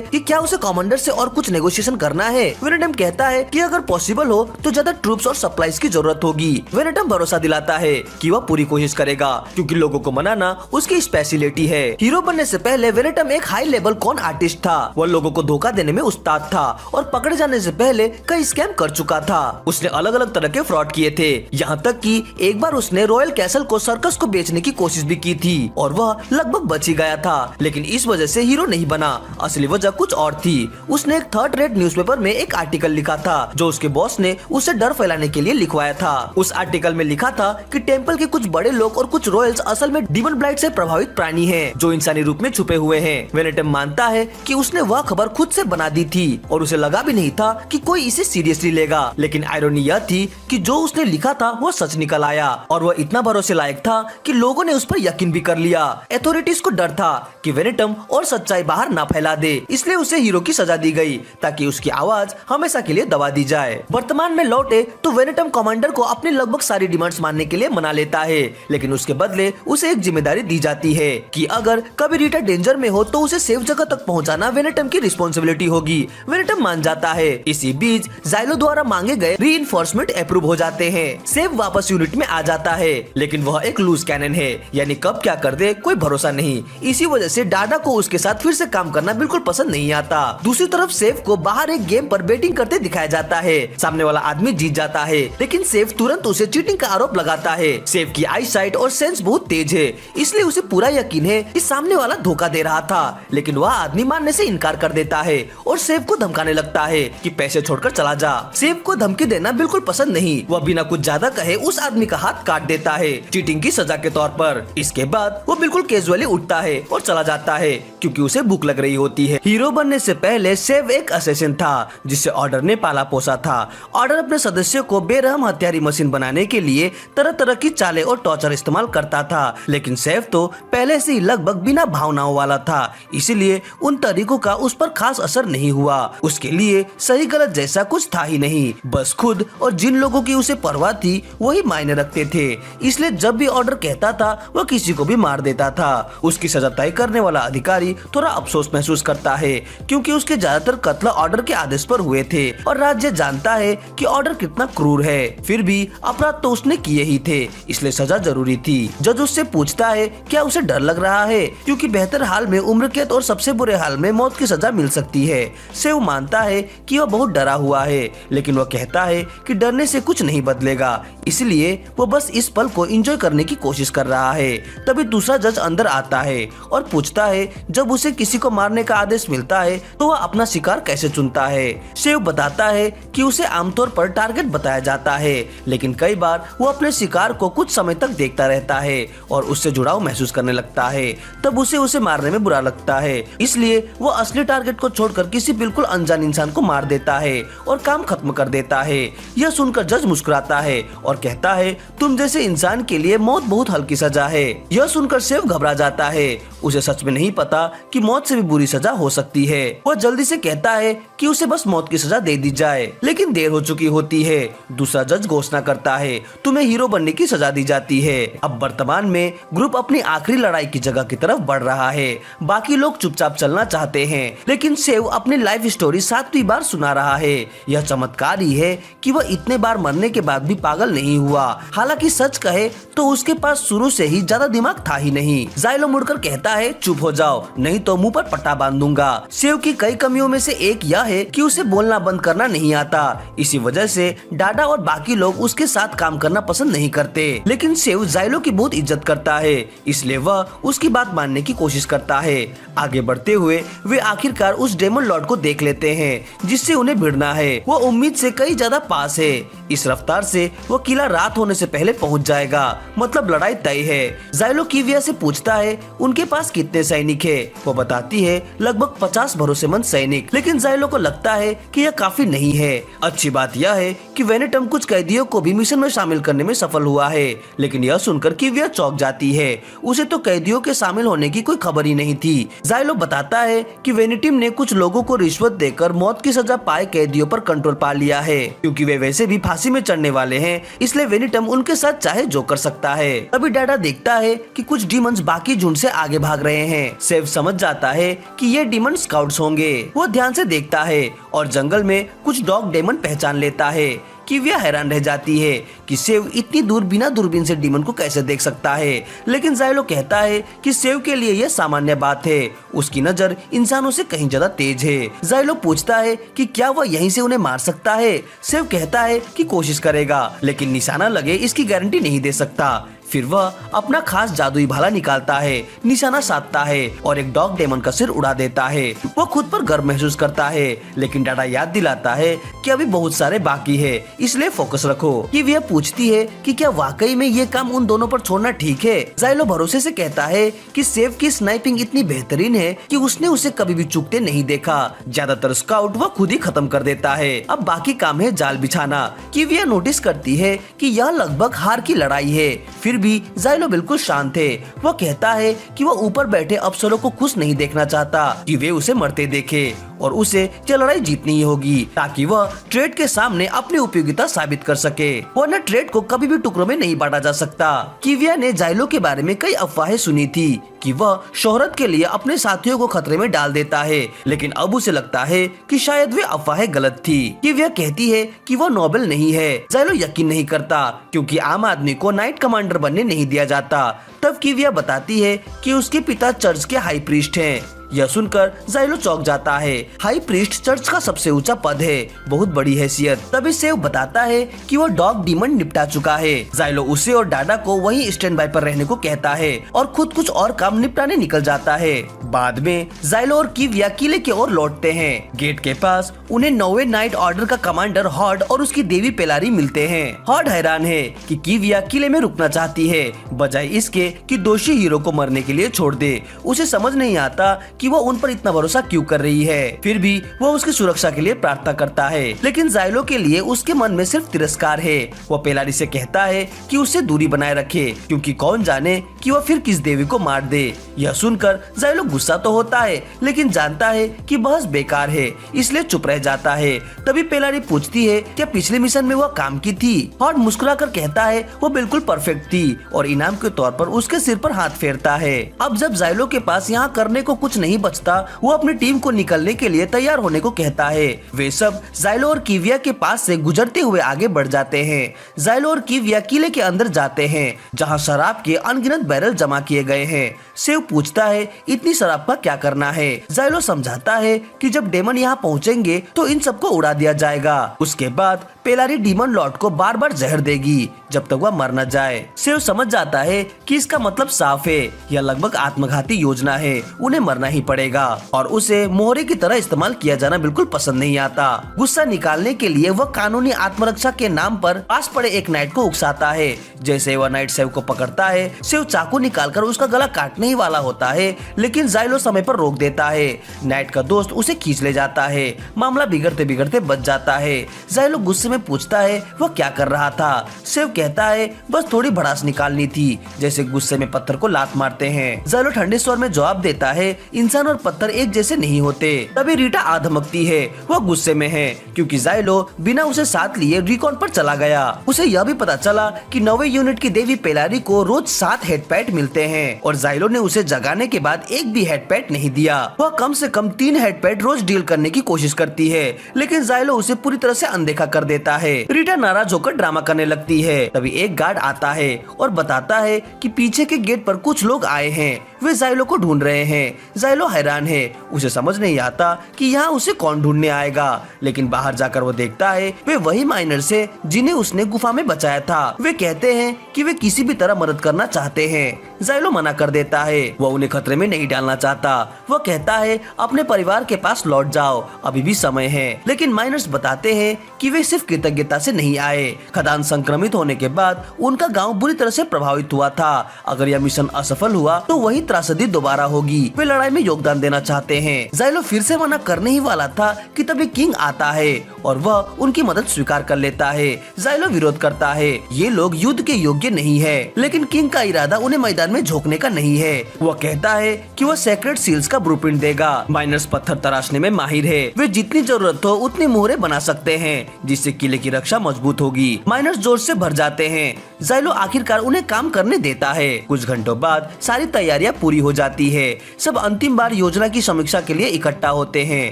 कि क्या उसे कमांडर से और कुछ नेगोशिएशन करना है। वेनेटम कहता है कि अगर पॉसिबल हो तो ज्यादा ट्रूप्स और सप्लाईज की जरूरत होगी। वेनेटम भरोसा दिलाता है कि वह पूरी कोशिश करेगा, क्योंकि लोगों को मनाना उसकी स्पेशलिटी है। हीरो बनने से पहले वेनेटम एक हाई लेवल कॉन आर्टिस्ट था। वह लोगों को धोखा देने में उस्ताद था और पकड़े जाने से पहले कई स्कैम कर चुका था। उसने अलग अलग तरह के फ्रॉड किए थे, यहाँ तक कि एक बार उसने रॉयल कैसल को सर्कस को बेचने की कोशिश भी की थी और वह लगभग बच ही गया था। लेकिन इस वजह से हीरो नहीं बना। असली वजह कुछ और थी। उसने एक थर्ड रेट न्यूज़पेपर में एक आर्टिकल लिखा था जो उसके बॉस ने उसे डर फैलाने के लिए लिखवाया था। उस आर्टिकल में लिखा था कि टेम्पल के कुछ बड़े लोग और कुछ रॉयल्स असल में डीमन ब्लाइट से प्रभावित प्राणी हैं, जो इंसानी रूप में छुपे हुए हैं। वेनेटम मानता है कि उसने वह खबर खुद से बना दी थी और उसे लगा भी नहीं था कि कोई इसे सीरियसली लेगा। लेकिन आयरनी यह थी कि जो उसने लिखा था वो सच निकल आया और वह इतना भरोसे लायक था कि लोगों ने उस पर यकीन भी कर लिया। अथॉरिटीज को डर था कि वेनेटम और सच्चाई बाहर ना फैला दे, इसलिए उसे हीरो की सजा दी गई ताकि उसकी आवाज हमेशा के लिए दबा दी जाए। वर्तमान में लौटे तो वेनेटम कमांडर को अपनी लगभग सारी डिमांड्स मानने के लिए मना लेता है, लेकिन उसके बदले उसे एक जिम्मेदारी दी जाती है कि अगर कभी रीटा डेंजर में हो तो उसे सेफ जगह तक पहुंचाना वेनेटम की रिस्पॉन्सिबिलिटी होगी। वेनेटम मान जाता है। इसी बीच जाइलो द्वारा मांगे गए रीइंफोर्समेंट अप्रूव हो जाते हैं। सेफ वापस यूनिट में आ जाता है, लेकिन वह एक लूज कैनन है, यानी कब क्या कर दे कोई भरोसा नहीं। इसी वजह से डाडा को उसके साथ फिर से काम करना बिल्कुल पसंद नहीं आता। दूसरी तरफ सेफ को बाहर एक गेम पर बेटिंग करते दिखाया जाता है। सामने वाला आदमी जीत जाता है, लेकिन सेफ तुरंत उसे चीटिंग का आरोप लगाता है। सेफ की आई साइट और सेंस बहुत तेज है, इसलिए उसे पूरा यकीन है कि सामने वाला धोखा दे रहा था, लेकिन वह आदमी मानने से इनकार कर देता है और सेफ को धमकाने लगता है कि पैसे छोड़कर चला जा। सेफ को धमकी देना बिल्कुल पसंद नहीं। वह बिना कुछ ज्यादा कहे उस आदमी का हाथ काट देता है, चीटिंग की सजा के तौर पर। इसके बाद वो बिल्कुल कैजुअली उठता है और चला जाता है, क्योंकि उसे भूख लग रही होती है। हीरो बनने से पहले सेफ एक असैसिन था जिसे ऑर्डर ने पाला पोसा था। ऑर्डर अपने सदस्यों को बेरहम हथियारी मशीन बनाने के लिए तरह तरह की चालें और टॉर्चर इस्तेमाल करता था, लेकिन सेफ तो पहले से ही लगभग बिना भावनाओं वाला था, इसीलिए उन तरीकों का उस पर खास असर नहीं हुआ। उसके लिए सही गलत जैसा कुछ था ही नहीं, बस खुद और जिन लोगों की उसे परवाह थी वही मायने रखते थे। इसलिए जब भी ऑर्डर कहता था वह किसी को भी मार देता था। उसकी सजा तय करने वाला अधिकारी थोड़ा अफसोस महसूस करता है, क्योंकि उसके ज्यादातर कत्ल ऑर्डर के आदेश पर हुए थे और राज्य जानता है कि ऑर्डर कितना क्रूर है। फिर भी अपराध तो उसने किए ही थे, इसलिए सजा जरूरी थी। जज उससे पूछता है क्या उसे डर लग रहा है, क्योंकि बेहतर हाल में उम्र कैद और सबसे बुरे हाल में मौत की सजा मिल सकती है। सेव मानता है कि वह बहुत डरा हुआ है, लेकिन वह कहता है कि डरने से कुछ नहीं बदलेगा, इसलिए वो बस इस पल को एंजॉय करने की कोशिश कर रहा है। तभी दूसरा जज अंदर आता है और पूछता है जब उसे किसी को मारने का आदेश मिलता है तो वह अपना शिकार कैसे चुनता है। सेव बताता है कि उसे आमतौर पर टारगेट बताया जाता है, लेकिन कई बार वो अपने शिकार को कुछ समय तक देखता रहता है और उससे जुड़ाव महसूस करने लगता है। तब उसे मारने में बुरा लगता है, इसलिए वो असली टारगेट को छोड़कर किसी बिल्कुल अनजान इंसान को मार देता है और काम खत्म कर देता है। यह सुनकर जज मुस्कुराता है और कहता है तुम जैसे इंसान के लिए मौत बहुत हल्की सजा है। यह सुनकर सेव घबरा जाता है, उसे सच में नहीं पता कि मौत से भी बुरी सजा हो सकती है। वह जल्दी से कहता है कि उसे बस मौत की सजा दे दी जाए, लेकिन देर हो चुकी होती है। दूसरा जज घोषणा करता है तुम्हें हीरो बनने की सजा दी जाती है। अब वर्तमान में ग्रुप अपनी आखिरी लड़ाई की जगह की तरफ बढ़ रहा है। बाकी लोग चुपचाप चलना चाहते हैं, लेकिन सेव अपनी लाइफ स्टोरी 7वीं बार सुना रहा है। यह चमत्कार ही है कि वह इतने बार मरने के बाद भी पागल नहीं हुआ। हालांकि सच कहे तो उसके पास शुरू से ही ज्यादा दिमाग था ही नहीं। जाइलो मुड़कर कहता है चुप हो जाओ, नहीं तो मुंह पर पट्टा बांध दूंगा। सेव की कई कमियों में से एक यह है कि उसे बोलना बंद करना नहीं आता। इसी वजह से डाडा और बाकी लोग उसके साथ काम करना पसंद नहीं करते, लेकिन सेव जाइलो की बहुत इज्जत करता है, इसलिए वह उसकी बात मानने की कोशिश करता है। आगे बढ़ते हुए वे आखिरकार उस डेमन लॉर्ड को देख लेते हैं जिससे उन्हें भिड़ना है। वो उम्मीद से कई ज्यादा पास है। इस रफ्तार से वो किला रात होने से पहले पहुंच जाएगा, मतलब लड़ाई तय है। जाइलो किविया से पूछता है उनके पास कितने सैनिक है। वो बताती है लगभग 50 भरोसेमंद सैनिक, लेकिन जाइलो को लगता है कि यह काफी नहीं है। अच्छी बात यह है कि वेनेटम कुछ कैदियों को भी मिशन में शामिल करने में सफल हुआ है, लेकिन यह सुनकर किविया चौंक जाती है। उसे तो कैदियों के शामिल होने की कोई खबर ही नहीं थी। जाइलो बताता है कि वेनेटिम ने कुछ लोगों को रिश्वत देकर मौत की सजा पाए कैदियों पर कंट्रोल पा लिया है, क्योंकि वे वैसे भी फांसी में चढ़ने वाले हैं, इसलिए वेनेटम उनके साथ चाहे जो कर सकता है। तभी डाडा देखता है कि कुछ डीमंस बाकी झुंड से आगे भाग रहे हैं। सेव समझ जाता है कि ये डीमन स्काउट्स होंगे। वो ध्यान से देखता है और जंगल में कुछ डॉग डेमन पहचान लेता है। किविया हैरान रह जाती है कि सेव इतनी दूर बिना दूरबीन से डीमन को कैसे देख सकता है, लेकिन जाइलो कहता है कि सेव के लिए यह सामान्य बात है। उसकी नजर इंसानों से कहीं ज्यादा तेज है। जाइलो पूछता है कि क्या वह यहीं से उन्हें मार सकता है। सेव कहता है कि कोशिश करेगा, लेकिन निशाना लगे इसकी गारंटी नहीं दे सकता। फिर वह अपना खास जादुई भाला निकालता है, निशाना साधता है और एक डॉग डेमन का सिर उड़ा देता है। वह खुद पर गर्व महसूस करता है, लेकिन डाडा याद दिलाता है कि अभी बहुत सारे बाकी है, इसलिए फोकस रखो। किविया पूछती है कि क्या वाकई में ये काम उन दोनों पर छोड़ना ठीक है। जाइलो भरोसे से कहता है कि सेव की स्नाइपिंग इतनी बेहतरीन है कि उसने उसे कभी भी चूकते नहीं देखा। ज्यादातर स्काउट वह खुद ही खत्म कर देता है। अब बाकी काम है जाल बिछाना। किविया नोटिस करती है कि यह लगभग हार की लड़ाई है, फिर भी जाइलो बिल्कुल शांत है। वह कहता है कि वह ऊपर बैठे अफसरों को खुश नहीं देखना चाहता कि वे उसे मरते देखे और उसे यह लड़ाई जीतनी ही होगी, ताकि वह ट्रेड के सामने अपनी उपयोगिता साबित कर सके, वरना ट्रेड को कभी भी टुकड़ों में नहीं बांटा जा सकता। किविया ने जाइलो के बारे में कई अफवाहें सुनी थी कि वह शोहरत के लिए अपने साथियों को खतरे में डाल देता है, लेकिन अब उसे लगता है कि शायद वे अफवाहें गलत थी। किविया कहती है कि वह नोबेल नहीं है। जाइलो यकीन नहीं करता, क्योंकि आम आदमी को नाइट कमांडर बनने नहीं दिया जाता। तब किविया बताती है कि उसके पिता चर्च के हाई प्रीस्ट हैं। यह सुनकर जाइलो चौंक जाता है। हाई प्रीस्ट चर्च का सबसे ऊंचा पद है, बहुत बड़ी हैसियत। तभी सेव बताता है कि वह डॉग डीमन निपटा चुका है। जाइलो उसे और डाडा को वहीं स्टैंड बाय पर रहने को कहता है और खुद कुछ और काम निपटाने निकल जाता है। बाद में जाइलो और किविया किले की ओर लौटते हैं। गेट के पास उन्हें 9वें नाइट ऑर्डर का कमांडर हॉर्ड और उसकी देवी पेलारी मिलते हैं। हॉर्ड हैरान है कि किविया किले में रुकना चाहती है, बजाय इसके कि दोषी हीरो को मरने के लिए छोड़ दे। उसे समझ नहीं आता कि वो उन पर इतना भरोसा क्यों कर रही है। फिर भी वो उसकी सुरक्षा के लिए प्रार्थना करता है, लेकिन जाइलो के लिए उसके मन में सिर्फ तिरस्कार है। वो पेलारी से कहता है कि उससे दूरी बनाए रखे, क्योंकि कौन जाने कि वह फिर किस देवी को मार दे। यह सुनकर जाइलो गुस्सा तो होता है, लेकिन जानता है कि बहस बेकार है, इसलिए चुप रह जाता है। तभी पेलारी पूछती है क्या पिछले मिशन में वह काम की थी। हॉर्ड मुस्कुराकर कहता है वो बिल्कुल परफेक्ट थी और इनाम के तौर पर उसके सिर पर हाथ फेरता है। अब जब जाइलो के पास यहाँ करने को कुछ नहीं नहीं बचता, वो अपनी टीम को निकलने के लिए तैयार होने को कहता है। वे सब जाइलो और किविया के पास से गुजरते हुए आगे बढ़ जाते हैं। जाइलो और किविया किले के अंदर जाते हैं जहाँ शराब के अनगिनत बैरल जमा किए गए हैं। सेव पूछता है इतनी शराब का क्या करना है। जाइलो समझाता है कि जब डेमन यहाँ पहुँचेंगे तो इन सबको उड़ा दिया जाएगा। उसके बाद पेलारी डीमन लॉर्ड को बार बार जहर देगी जब तक वह मर न जाए। सेव समझ जाता है कि इसका मतलब साफ है, यह लगभग आत्मघाती योजना है, उन्हें मरना ही पड़ेगा और उसे मोहरे की तरह इस्तेमाल किया जाना बिल्कुल पसंद नहीं आता। गुस्सा निकालने के लिए वह कानूनी आत्मरक्षा के नाम पर पास पड़े एक नाइट को उकसाता है। जैसे वह नाइट सेव को पकड़ता है, सेव चाकू निकालकर उसका गला काटने ही वाला होता है, लेकिन जाइलो समय पर रोक देता है। नाइट का दोस्त उसे खींच ले जाता है। मामला बिगड़ते बिगड़ते बच जाता है। जाइलो गुस्से में पूछता है वह क्या कर रहा था। सेव कहता है बस थोड़ी भड़ास निकालनी थी, जैसे गुस्से में पत्थर को लात मारते हैं। जाइलो ठंडे स्वर में जवाब देता है इंसान और पत्थर एक जैसे नहीं होते। तभी रीटा आधमकती है, वह गुस्से में है क्योंकि जाइलो बिना उसे साथ लिए रिकॉन पर चला गया। उसे यह भी पता चला कि 9वें यूनिट की देवी पेलारी को रोज 7 हेडपैट मिलते हैं और जाइलो ने उसे जगाने के बाद एक भी हेडपैट नहीं दिया। वह कम से कम 3 हेडपैट रोज डील करने की कोशिश करती है, लेकिन जाइलो उसे पूरी तरह से अनदेखा कर देता है। रीटा नाराज होकर ड्रामा करने लगती है। तभी एक गार्ड आता है और बताता है कि पीछे के गेट पर कुछ लोग आए हैं, वे जाइलो को ढूंढ रहे हैं। जाइलो हैरान है, उसे समझ नहीं आता कि यहाँ उसे कौन ढूंढने आएगा, लेकिन बाहर जाकर वो देखता है वे वही माइनर्स हैं जिन्हें उसने गुफा में बचाया था। वे कहते हैं कि वे किसी भी तरह मदद करना चाहते हैं। जाइलो मना कर देता है, वह उन्हें खतरे में नहीं डालना चाहता। वह कहता है अपने परिवार के पास लौट जाओ, अभी भी समय है। लेकिन माइनर्स बताते हैं कि वे सिर्फ कृतज्ञता से नहीं आए। खदान संक्रमित होने के बाद उनका गांव बुरी तरह से प्रभावित हुआ था। अगर यह मिशन असफल हुआ तो वही त्रासदी दोबारा होगी। वे लड़ाई में योगदान देना चाहते हैं। जाइलो फिर से मना करने ही वाला था कि तभी किंग आता है और वह उनकी मदद स्वीकार कर लेता है। जाइलो विरोध करता है, ये लोग युद्ध के योग्य नहीं है, लेकिन किंग का इरादा उन्हें मैदान में झोंकने का नहीं है। वह कहता है कि वह सेक्रेट सील्स का ब्लूप्रिंट देगा। माइनर्स पत्थर तराशने में माहिर है, वे जितनी जरूरत हो उतनी मोहरे बना सकते हैं जिससे किले की रक्षा मजबूत होगी। माइनर्स जोश से भर जाते हैं। जाइलो आखिरकार उन्हें काम करने देता है। कुछ घंटों बाद सारी तैयारियां पूरी हो जाती है। सब अंतिम बार योजना की समीक्षा के लिए इकट्ठा होते हैं।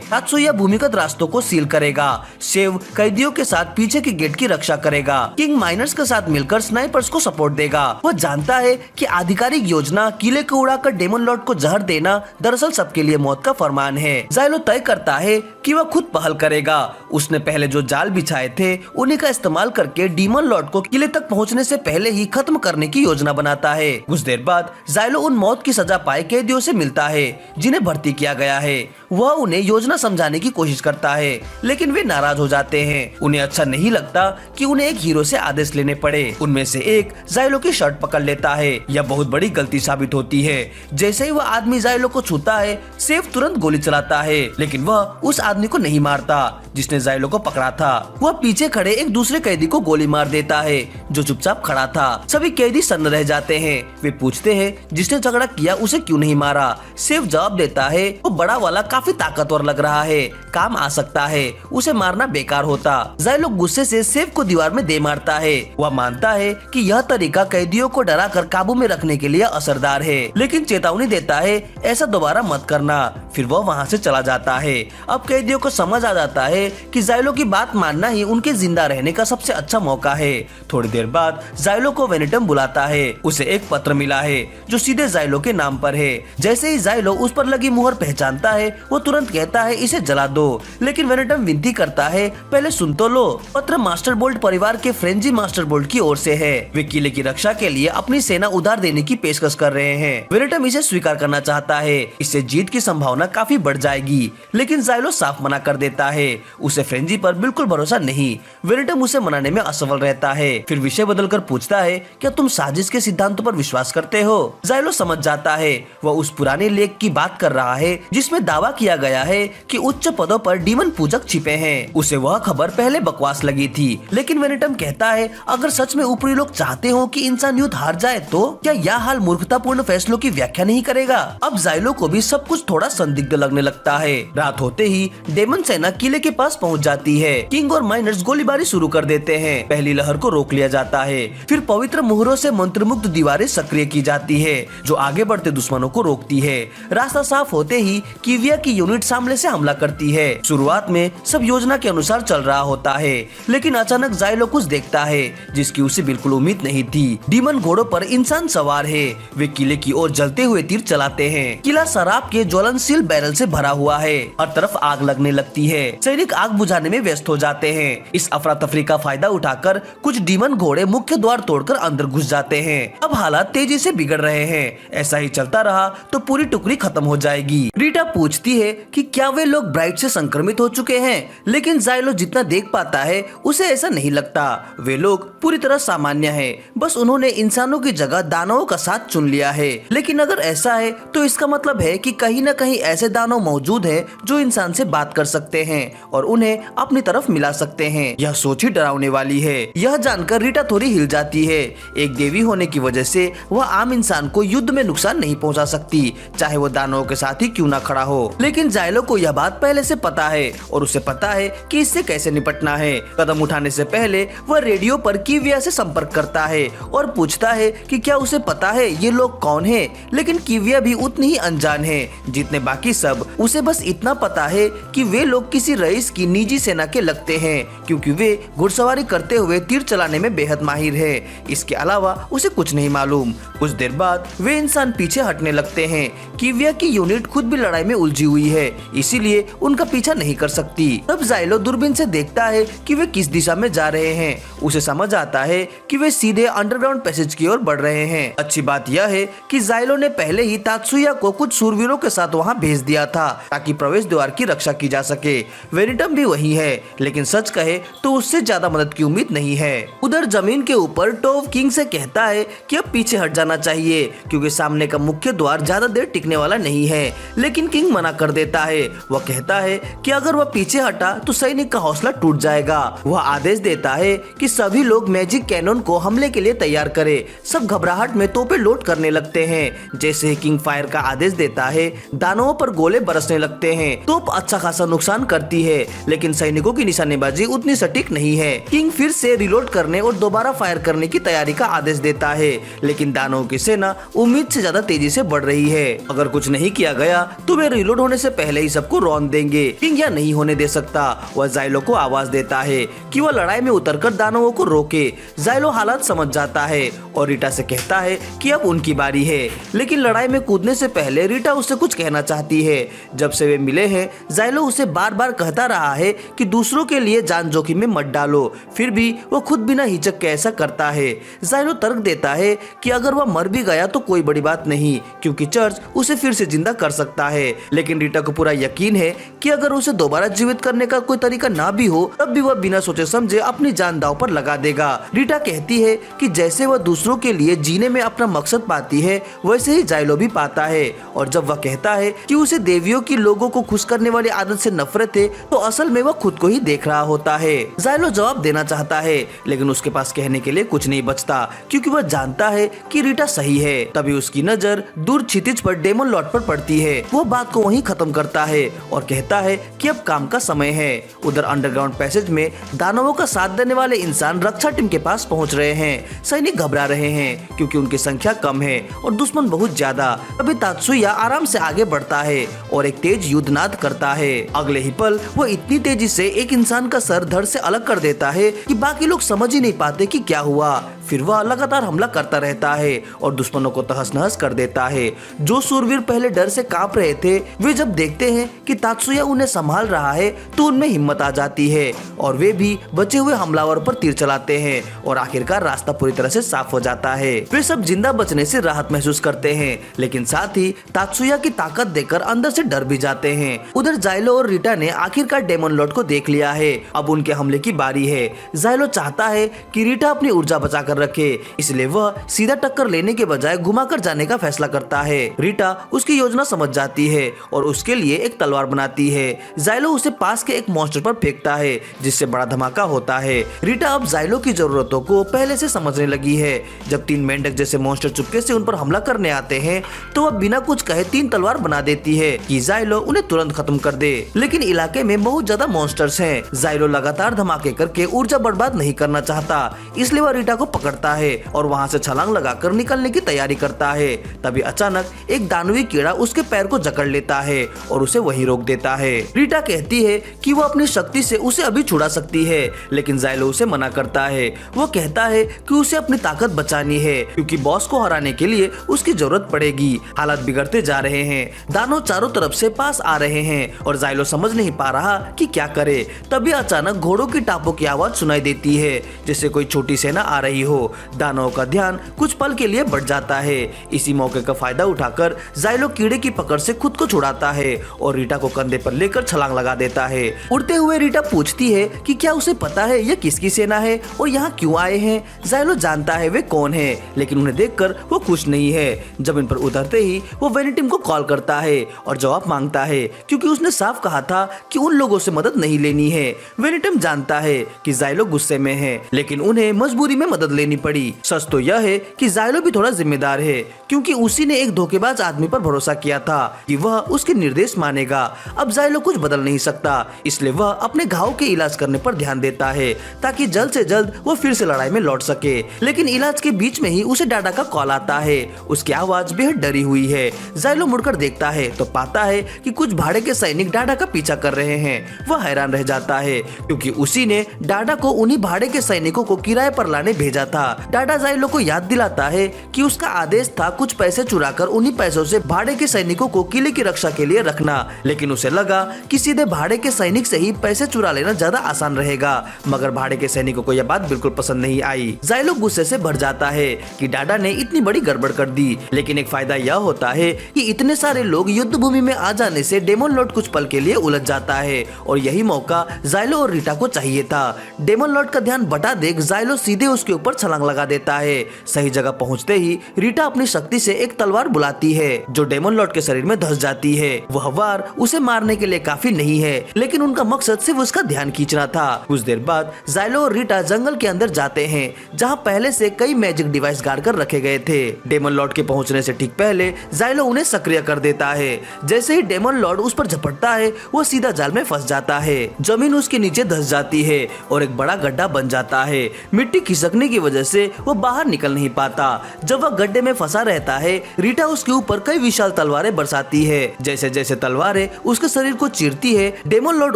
तात्सुया भूमिगत रास्तों को सील करेगा। सेव कैदियों के साथ पीछे के गेट की रक्षा करेगा। किंग माइनर्स के साथ मिलकर स्नाइपर्स को सपोर्ट देगा। वह जानता है कि आधिकारिक योजना किले को उड़ाकर डेमन लॉर्ड को जहर देना दरअसल सबके लिए मौत का फरमान है। जाइलो तय करता है कि वह खुद पहल करेगा। उसने पहले जो जाल बिछाए थे उन्हीं का इस्तेमाल करके डीमन लॉर्ड को किले तक पहुंचने से पहले ही खत्म करने की योजना बनाता है। कुछ देर बाद जाइलो उन मौत की सजा पाए कैदियों से मिलता है जिन्हें भर्ती किया गया है। वह उन्हें योजना समझाने की कोशिश करता है, लेकिन वे नाराज हो जाते हैं। उन्हें अच्छा नहीं लगता कि उन्हें एक हीरो से आदेश लेने पड़े। उनमें से एक जाइलो की शर्ट पकड़ लेता है। यह बहुत बड़ी गलती साबित होती है। जैसे ही वह आदमी जाइलो को छूता है, सेव तुरंत गोली चलाता है, लेकिन वह उस आदमी को नहीं मारता जिसने जाइलो को पकड़ा था। वह पीछे खड़े एक दूसरे कैदी को गोली मार देता है जो चुपचाप खड़ा था। सभी कैदी सन्न रह जाते हैं। वे पूछते हैं जिसने झगड़ा किया उसे क्यों नहीं मारा। सेव जवाब देता है वो बड़ा वाला काफी ताकतवर लग रहा है, काम आ सकता है, उसे मारना बेकार होता। जाइलो गुस्से से सेव को दीवार में दे मारता है। वह मानता है कि यह तरीका कैदियों को डरा कर काबू में रखने के लिए असरदार है, लेकिन चेतावनी देता है ऐसा दोबारा मत करना। फिर वह वहाँ से चला जाता है। अब कैदियों को समझ आ जाता है कि जाइलो की बात मानना ही उनके जिंदा रहने का सबसे अच्छा मौका है। थोड़ी देर बाद जाइलो को वेनेटम बुलाता है। उसे एक पत्र मिला है जो सीधे जाइलो के नाम पर है। जैसे ही जाइलो उस पर लगी मुहर पहचानता है, वो तुरंत कहता है इसे जला दो, लेकिन वेनेटम विनती करता है पहले सुन तो लो। पत्र मास्टर बोल्ट परिवार के फ्रेंजी मास्टर बोल्ट की ओर से है। वे किले की रक्षा के लिए अपनी सेना उधार देने की पेशकश कर रहे हैं। वेनेटम इसे स्वीकार करना चाहता है, इससे जीत की संभावना काफी बढ़ जाएगी, लेकिन जाइलो साफ मना कर देता है। उसे फ्रेंजी पर बिल्कुल भरोसा नहीं। वेनेटम उसे मनाने में असफल रहता है। फिर विषय बदलकर पूछता है क्या तुम साजिश के सिद्धांतों पर विश्वास करते हो। जाइलो समझ जाता है वह उस पुराने लेख की बात कर रहा है जिसमें दावा किया गया है कि उच्च पदों पहाड़ों पर डीमन पूजक छिपे हैं। उसे वह खबर पहले बकवास लगी थी, लेकिन वेनेटम कहता है अगर सच में ऊपरी लोग चाहते हो कि इंसान युद्ध हार जाए तो क्या यह हाल मूर्खतापूर्ण फैसलों की व्याख्या नहीं करेगा। अब जाइलो को भी सब कुछ थोड़ा संदिग्ध लगने लगता है। रात होते ही डेमन सेना किले के पास पहुंच जाती है। किंग और माइनर्स गोलीबारी शुरू कर देते हैं। पहली लहर को रोक लिया जाता है, फिर पवित्र मुहरों से मंत्रमुग्ध दीवारें सक्रिय की जाती है जो आगे बढ़ते दुश्मनों को रोकती है। रास्ता साफ होते ही किविया की यूनिट सामने से हमला करती है। शुरुआत में सब योजना के अनुसार चल रहा होता है, लेकिन अचानक जाइलो कुछ देखता है जिसकी उसे बिल्कुल उम्मीद नहीं थी। डीमन घोड़ों पर इंसान सवार है। वे किले की ओर जलते हुए तीर चलाते हैं। किला शराब के ज्वलनशील बैरल से भरा हुआ है। हर तरफ आग लगने लगती है। सैनिक आग बुझाने में व्यस्त हो जाते हैं। इस अफरा तफरी का फायदा उठाकर कुछ डीमन घोड़े मुख्य द्वार तोड़कर अंदर घुस जाते हैं। अब हालात तेजी से बिगड़ रहे हैं। ऐसा ही चलता रहा तो पूरी टुकड़ी खत्म हो जाएगी। रीटा पूछती है कि क्या वे लोग ब्राइट से संक्रमित हो चुके हैं, लेकिन जाइलो जितना देख पाता है उसे ऐसा नहीं लगता। वे लोग पूरी तरह सामान्य हैं, बस उन्होंने इंसानों की जगह दानवों का साथ चुन लिया है। लेकिन अगर ऐसा है तो इसका मतलब है कि कहीं न कहीं ऐसे दानव मौजूद हैं जो इंसान से बात कर सकते हैं और उन्हें अपनी तरफ मिला सकते हैं। यह सोच ही डरावने वाली है। यह जानकर रीटा थोड़ी हिल जाती है। एक देवी होने की वजह से वह आम इंसान को युद्ध में नुकसान नहीं पहुंचा सकती, चाहे वो दानवों के साथ ही क्यों ना खड़ा हो। लेकिन जाइलो को यह बात पहले से पता है और उसे पता है कि इससे कैसे निपटना है। कदम उठाने से पहले वह रेडियो पर किविया से संपर्क करता है और पूछता है कि क्या उसे पता है ये लोग कौन हैं। लेकिन किविया भी उतनी ही अनजान है जितने बाकी सब। उसे बस इतना पता है कि वे लोग किसी रईस की निजी सेना के लगते हैं, क्योंकि वे घुड़सवारी करते हुए तीर चलाने में बेहद माहिर है। इसके अलावा उसे कुछ नहीं मालूम। कुछ देर बाद वे इंसान पीछे हटने लगते हैं। किविया की यूनिट खुद भी लड़ाई में उलझी हुई है, इसीलिए उनका पीछा नहीं कर सकती। तब जाइलो दूरबीन से देखता है कि वे किस दिशा में जा रहे हैं। उसे समझ आता है कि वे सीधे अंडरग्राउंड पैसेज की ओर बढ़ रहे हैं। अच्छी बात यह है कि जाइलो ने पहले ही तात्सुया को कुछ सूरवीरों के साथ वहां भेज दिया था ताकि प्रवेश द्वार की रक्षा की जा सके। वेनिटम भी वही है, लेकिन सच कहे तो उससे ज्यादा मदद की उम्मीद नहीं है। उधर जमीन के ऊपर टोव किंग से कहता है कि अब पीछे हट जाना चाहिए, क्योंकि सामने का मुख्य द्वार ज्यादा देर टिकने वाला नहीं है। लेकिन किंग मना कर देता है। वह कहता है कि अगर वह पीछे हटा तो सैनिक का हौसला टूट जाएगा। वह आदेश देता है कि सभी लोग मैजिक कैनन को हमले के लिए तैयार करें। सब घबराहट में तोपें लोड करने लगते हैं। जैसे ही किंग फायर का आदेश देता है, दानवों पर गोले बरसने लगते हैं। तोप अच्छा खासा नुकसान करती है, लेकिन सैनिकों की निशानेबाजी उतनी सटीक नहीं है। किंग फिर से रिलोड करने और दोबारा फायर करने की तैयारी का आदेश देता है, लेकिन दानवों की सेना उम्मीद से ज्यादा तेजी से बढ़ रही है। अगर कुछ नहीं किया गया तो वे रिलोड होने से पहले ही सबको रौंद देंगे। किंग यह नहीं होने दे सकता। वह जाइलो को आवाज देता है कि वह लड़ाई में उतरकर दानवों को रोके। जाइलो हालात समझ जाता है और रीटा से कहता है कि अब उनकी बारी है। लेकिन लड़ाई में कूदने से पहले रीटा उससे कुछ कहना चाहती है। जब से वे मिले हैं, जाइलो उसे बार बार कहता रहा है कि दूसरों के लिए जान जोखिम में मत डालो, फिर भी वो खुद बिना हिचक के ऐसा करता है। जाइलो तर्क देता है कि अगर वह मर भी गया तो कोई बड़ी बात नहीं, क्योंकि चर्च उसे फिर से जिंदा कर सकता है। लेकिन रीटा को पूरा यकीन है कि अगर उसे दोबारा जीवित करने का कोई तरीका ना भी हो, तब भी वह बिना सोचे समझे अपनी जान दांव पर लगा देगा। रीटा कहती है कि जैसे वह दूसरों के लिए जीने में अपना मकसद पाती है, वैसे ही जाइलो भी पाता है। और जब वह कहता है कि उसे देवियों की लोगों को खुश करने वाली आदत से नफरत है, तो असल में वह खुद को ही देख रहा होता है। जाइलो जवाब देना चाहता है, लेकिन उसके पास कहने के लिए कुछ नहीं बचता, क्योंकि वह जानता है कि रीटा सही है। तभी उसकी नजर दूर क्षितिज पर डेमन लॉर्ड पर पड़ती है। वो बात को वहीं खत्म करता है और कहता है कि अब काम का समय है। उधर अंडरग्राउंड पैसेज में दानवों का साथ देने वाले इंसान रक्षा टीम के पास पहुंच रहे हैं। सैनिक घबरा रहे हैं क्योंकि उनकी संख्या कम है और दुश्मन बहुत ज्यादा। तभी तात्सुया आराम से आगे बढ़ता है और एक तेज युद्धनाद करता है। अगले ही पल वो इतनी तेजी से एक इंसान का सर धड़ से अलग कर देता है कि बाकी लोग समझ ही नहीं पाते कि क्या हुआ। फिर वह लगातार हमला करता रहता है और दुश्मनों को तहस नहस कर देता है। जो सूरवीर पहले डर से कांप रहे थे, वे जब देखते हैं कि तात्सुया उन्हें संभाल रहा है तो उनमें हिम्मत आ जाती है और वे भी बचे हुए हमलावर पर तीर चलाते हैं और आखिरकार रास्ता पूरी तरह से साफ हो जाता है। वे सब जिंदा बचने से राहत महसूस करते हैं, लेकिन साथ ही तात्सुया की ताकत देखकर अंदर से डर भी जाते हैं। उधर जाइलो और रीटा ने आखिरकार डेमन लॉर्ड को देख लिया है। अब उनके हमले की बारी है। जाइलो चाहता है कि रीटा अपनी ऊर्जा बचाकर कर रखे, इसलिए वह सीधा टक्कर लेने के बजाय घुमाकर जाने का फैसला करता है। रीटा उसकी योजना समझ जाती है और उसके लिए एक तलवार बनाती है। जाइलो उसे पास के एक मॉन्स्टर पर फेंकता है, जिससे बड़ा धमाका होता है। रीटा अब जाइलो की जरूरतों को पहले से समझने लगी है। जब 3 मेंढक जैसे मॉन्स्टर चुपके से उन पर हमला करने आते हैं तो वह बिना कुछ कहे 3 तलवार बना देती है कि जाइलो उन्हें तुरंत खत्म कर दे। लेकिन इलाके में बहुत ज्यादा मॉन्स्टर्स हैं। जाइलो लगातार धमाके करके ऊर्जा बर्बाद नहीं करना चाहता, इसलिए वह रीटा को पकड़ता है और वहाँ से छलांग लगाकर निकलने की तैयारी करता है। तभी अचानक एक दानवी कीड़ा उसके पैर को जकड़ लेता है और उसे वहीं रोक देता है। रीटा कहती है कि वो अपनी शक्ति से उसे अभी छुड़ा सकती है, लेकिन जाइलो उसे मना करता है। वो कहता है कि उसे अपनी ताकत बचानी है, क्योंकि बॉस को हराने के लिए उसकी जरूरत पड़ेगी। हालात बिगड़ते जा रहे हैं, दानव चारों तरफ से पास आ रहे हैं और जाइलो समझ नहीं पा रहा कि क्या करे। तभी अचानक घोड़ों की टापों की आवाज सुनाई देती है, जैसे कोई छोटी सेना आ रही हो। दानव का ध्यान कुछ पल के लिए बढ़ जाता है। इसी मौके का फायदा उठाकर जाइलो कीड़े की पकड़ से खुद को छुड़ाता है और रीटा को कंधे पर लेकर छलांग लगा देता है। उड़ते हुए रीटा पूछती है कि क्या उसे पता है यह किसकी सेना है और यहाँ क्यों आए हैं। जाइलो जानता है वे कौन है, लेकिन उन्हें देखकर वो खुश नहीं है। जमीन पर उतरते ही वो वेनिटिम को कॉल करता है और जवाब मांगता है, क्योंकि उसने साफ कहा था कि उन लोगों से मदद नहीं लेनी है। वेनिटिम जानता है कि जाइलो गुस्से में है, लेकिन उन्हें मजबूरी में मदद लेनी पड़ी। सच तो यह है कि जाइलो भी थोड़ा जिम्मेदार है, क्योंकि उसी ने एक धोखेबाज आदमी पर भरोसा किया था कि वह उसके निर्देश मानेगा। अब जाइलो कुछ बदल नहीं सकता, इसलिए वह अपने घाव के इलाज करने पर ध्यान देता है, ताकि जल्द से जल्द वो फिर से लड़ाई में लौट सके। लेकिन इलाज के बीच में ही उसे डाडा का कॉल आता है। उसकी आवाज बेहद डरी हुई है। जाइलो मुड़कर देखता है तो पाता है कि कुछ भाड़े के सैनिक डाडा का पीछा कर रहे हैं। वह हैरान रह जाता है, क्योंकि उसी ने डाडा को उन्हीं भाड़े के सैनिकों को किराए पर लाने भेजा था। डाडा जाइलो को याद दिलाता है कि उसका आदेश था कुछ पैसे चुराकर उन्हीं पैसों से भाड़े के सैनिकों को किले की रक्षा के लिए रखना, लेकिन उसे लगा कि सीधे भाड़े के सैनिक से ही पैसे चुरा लेना ज्यादा आसान रहेगा। मगर भाड़े के सैनिकों को यह बात बिल्कुल पसंद नहीं आई। जाइलो गुस्से से भर जाता है कि डाडा ने इतनी बड़ी गड़बड़ कर दी। लेकिन एक फायदा यह होता है कि इतने सारे लोग युद्ध भूमि में आ जाने से डेमन लॉर्ड कुछ पल के लिए उलझ जाता है, और यही मौका जाइलो और रीटा को चाहिए था। डेमन लॉर्ड का ध्यान बटा देख जाइलो सीधे उसके ऊपर छलांग लगा देता है। सही जगह पहुंचते ही रीटा अपनी शक्ति से एक तलवार बुलाती है, जो डेमन लॉर्ड के शरीर में धंस जाती है। वह वार उसे मारने के लिए काफी नहीं है, लेकिन उनका मकसद सिर्फ उसका ध्यान खींचना था। कुछ देर बाद जाइलो और रीटा जंगल के अंदर जाते हैं, जहाँ पहले से कई मैजिक डिवाइस गाड़ कर रखे गए थे। डेमन लॉर्ड के पहुंचने से ठीक पहले जाइलो उन्हें सक्रिय कर देता है। जैसे ही डेमन लॉर्ड उस पर झपटता है, वो सीधा जाल में फंस जाता है। जमीन उसके नीचे धंस जाती है और एक बड़ा गड्ढा बन जाता है। मिट्टी खिसकने की वजह से वो बाहर निकल नहीं पाता। जब वह गड्ढे में फंसा रहता है, रीटा उसके ऊपर कई विशाल तलवारें बरसाती है। जैसे जैसे तलवारें उसके शरीर को चीरती है, डेमन लॉर्ड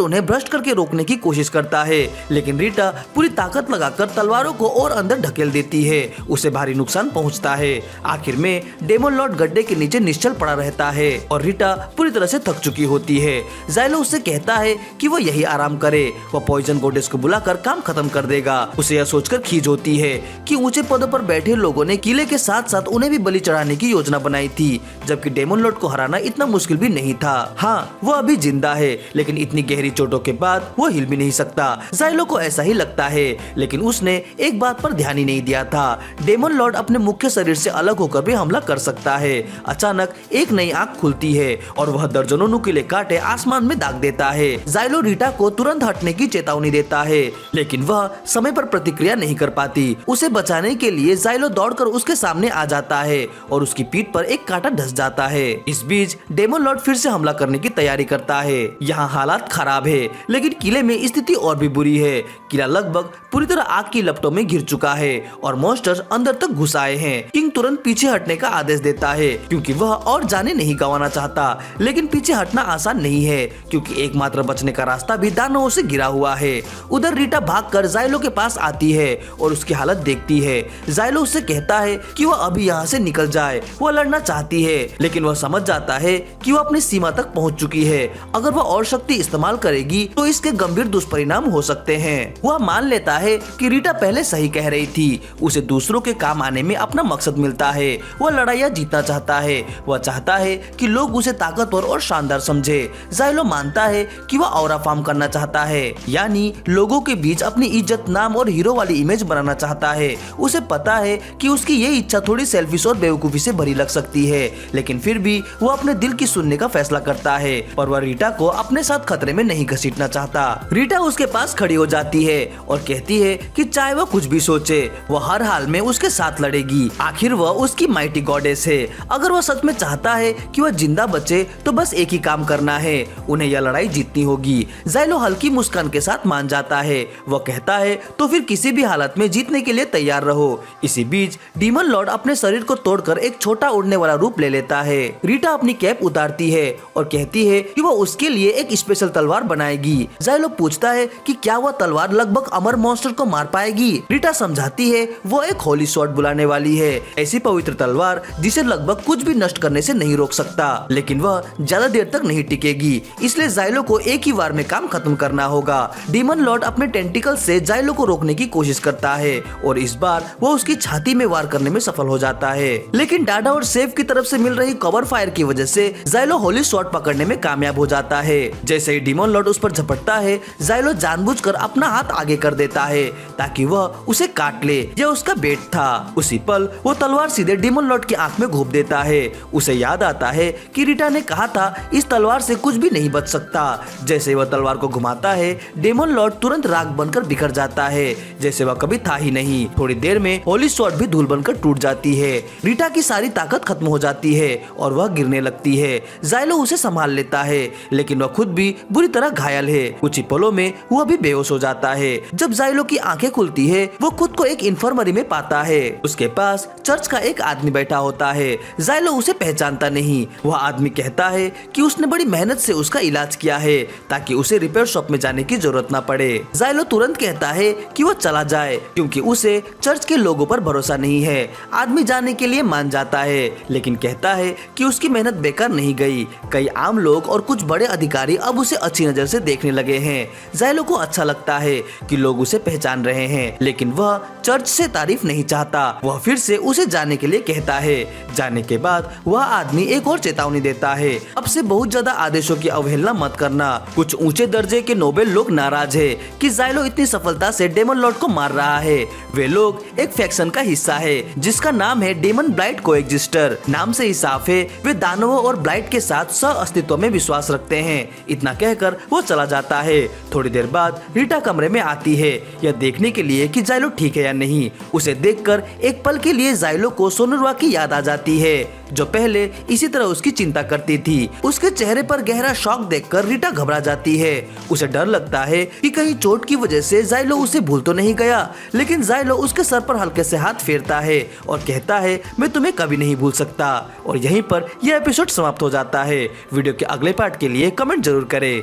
उन्हें भ्रष्ट करके रोकने की कोशिश करता है, लेकिन रीटा पूरी ताकत लगाकर तलवारों को और अंदर ढकेल देती है। उसे भारी नुकसान पहुंचता है। आखिर में डेमन लॉर्ड गड्ढे के नीचे निश्चल पड़ा रहता है और रीटा पूरी तरह से थक चुकी होती है। जाइलो उससे कहता है कि वो यही आराम करे, वह पॉइजन गोडेस को बुलाकर काम खत्म कर देगा। उसे यह सोचकर खींच होती है कि ऊंचे पदों पर बैठे लोगों ने किले के साथ साथ उन्हें भी बलि चढ़ाने की योजना बनाई थी, जबकि डेमन लॉर्ड को हराना इतना मुश्किल भी नहीं था। हाँ, वो अभी जिंदा है, लेकिन इतनी गहरी चोटों के बाद वो हिल भी नहीं सकता। जाइलो को ऐसा ही लगता है, लेकिन उसने एक बात पर ध्यान ही नहीं दिया था। डेमन लॉर्ड अपने मुख्य शरीर से अलग होकर भी हमला कर सकता है। अचानक एक नई आंख खुलती है और वह दर्जनों नुकीले कांटे आसमान में दाग देता है। जाइलो रीटा को तुरंत हटने की चेतावनी देता है, लेकिन वह समय पर प्रतिक्रिया नहीं कर पाती। उसे बचाने के लिए जाइलो दौड़कर उसके सामने आ जाता है और उसकी पीठ पर एक कांटा धंस जाता है। इस बीच डेमन लॉर्ड फिर से हमला करने की तैयारी करता है। यहाँ हालात खराब है, लेकिन किले में स्थिति और भी बुरी है। किला लगभग पूरी तरह आग की लपटों में घिर चुका है और मॉन्स्टर्स अंदर तक घुस आए हैं। किंग तुरंत पीछे हटने का आदेश देता है, क्योंकि वह और जाने नहीं गंवाना चाहता। लेकिन पीछे हटना आसान नहीं है, क्योंकि एकमात्र बचने का रास्ता भी दानवों से घिरा हुआ है। उधर रीटा भागकर जाइलो के पास आती है और उसकी हालत देखती है। जाइलो उससे कहता है कि वह अभी यहाँ से निकल जाए। वह लड़ना चाहती है, लेकिन वह समझ जाता है कि वह अपनी सीमा तक पहुँच चुकी है। अगर वह और शक्ति इस्तेमाल करेगी तो इसके गंभीर दुष्परिणाम हो सकते हैं। वह मान लेता है कि रीटा पहले सही कह रही थी। उसे दूसरों के काम आने में अपना मकसद मिलता है। वह लड़ाइयाँ जीतना चाहता है। वह चाहता है कि लोग उसे ताकतवर और शानदार समझे। जाइलो मानता है कि वह ऑरा फार्म करना चाहता है, यानी लोगों के बीच अपनी इज्जत, नाम और हीरो वाली इमेज बनाना चाहता चाहता है। उसे पता है कि उसकी ये इच्छा थोड़ी सेल्फिश और बेवकूफी से भरी लग सकती है, लेकिन फिर भी वो अपने दिल की सुनने का फैसला करता है। पर वह रीटा को अपने साथ खतरे में नहीं घसीटना चाहता। रीटा उसके पास खड़ी हो जाती है और कहती है कि चाहे वह कुछ भी सोचे, वह हर हाल में उसके साथ लड़ेगी। आखिर वह उसकी माइटी गॉडेस है। अगर वह सच में चाहता है कि वह जिंदा बचे तो बस एक ही काम करना है, उन्हें यह लड़ाई जीतनी होगी। जाइलो हल्की मुस्कान के साथ मान जाता है। वह कहता है तो फिर किसी भी हालत में जीतने के लिए तैयार रहो। इसी बीच डीमन लॉर्ड अपने शरीर को तोड़कर एक छोटा उड़ने वाला रूप ले लेता है। रीटा अपनी कैप उतारती है और कहती है कि वह उसके लिए एक स्पेशल तलवार बनाएगी। जाइलो पूछता है कि क्या वह तलवार लगभग अमर मॉन्स्टर को मार पाएगी। रीटा समझाती है वो एक होली स्वॉर्ड बुलाने वाली है, ऐसी पवित्र तलवार जिसे लगभग कुछ भी नष्ट करने से नहीं रोक सकता, लेकिन वह ज्यादा देर तक नहीं टिकेगी, इसलिए जाइलो को एक ही बार में काम खत्म करना होगा। डीमन लॉर्ड अपने टेंटिकल से जाइलो को रोकने की कोशिश करता है और इस बार वो उसकी छाती में वार करने में सफल हो जाता है, लेकिन डाडा और सेफ की तरफ से मिल रही कवर फायर की वजह से जाइलो होली स्वॉर्ड पकड़ने में कामयाब हो जाता है। जैसे ही डीमन लॉर्ड उस पर झपटता है, जाइलो जानबूझकर अपना हाथ आगे कर देता है ताकि वह उसे काट ले। यह उसका बेट था। उसी पल वो तलवार सीधे डीमन लॉर्ड की आंख में घोंप देता है। उसे याद आता है कि रीटा ने कहा था इस तलवार से कुछ भी नहीं बच सकता। जैसे वह तलवार को घुमाता है, डेमन लॉर्ड तुरंत राख बनकर बिखर जाता है, जैसे वह कभी था ही नहीं। थोड़ी देर में होली स्वॉर्ड भी धूल बनकर टूट जाती है। रीटा की सारी ताकत खत्म हो जाती है और वह गिरने लगती है। जाइलो उसे संभाल लेता है, लेकिन वह खुद भी बुरी तरह घायल है। कुछ ही पलों में वह भी बेहोश हो जाता है। जब जाइलो की आंखें खुलती है, वो खुद को एक इन्फर्मरी में पाता है। उसके पास चर्च का एक आदमी बैठा होता है। जाइलो उसे पहचानता नहीं। वह आदमी कहता है कि उसने बड़ी मेहनत से उसका इलाज किया है ताकि उसे रिपेयर शॉप में जाने की जरूरत न पड़े। जाइलो तुरंत कहता है कि वो चला जाए क्योंकि उसे चर्च के लोगों पर भरोसा नहीं है। आदमी जाने के लिए मान जाता है, लेकिन कहता है कि उसकी मेहनत बेकार नहीं गई। कई आम लोग और कुछ बड़े अधिकारी अब उसे अच्छी नजर से देखने लगे हैं। जाइलो को अच्छा लगता है कि लोग उसे पहचान रहे हैं, लेकिन वह चर्च से तारीफ नहीं चाहता। वह फिर से उसे जाने के लिए कहता है। जाने के बाद वह आदमी एक और चेतावनी देता है, अब से बहुत ज्यादा आदेशों की अवहेलना मत करना। कुछ ऊंचे दर्जे के नोबेल लोग नाराज है कि जाइलो इतनी सफलता से डेमन लॉर्ड को मार रहा है। वे लोग एक फैक्शन का हिस्सा है जिसका नाम है डेमन ब्लाइट कोएग्जिस्टर। नाम से ही साफ है वे दानवों और ब्लाइट के साथ सह अस्तित्व में विश्वास रखते हैं। इतना कहकर वो चला जाता है। थोड़ी देर बाद रीटा कमरे में आती है, यह देखने के लिए कि जाइलो ठीक है या नहीं। उसे देखकर एक पल के लिए जाइलो को सोनुरवा की याद आ जाती है, जो पहले इसी तरह उसकी चिंता करती थी। उसके चेहरे पर गहरा शॉक देखकर रीटा घबरा जाती है। उसे डर लगता है कि कहीं चोट की वजह से जाइलो उसे भूल तो नहीं गया, लेकिन जाइलो उसके सर पर हल्के से हाथ फेरता है और कहता है मैं तुम्हें कभी नहीं भूल सकता। और यहीं पर यह एपिसोड समाप्त हो जाता है। वीडियो के अगले पार्ट के लिए कमेंट जरूर करें।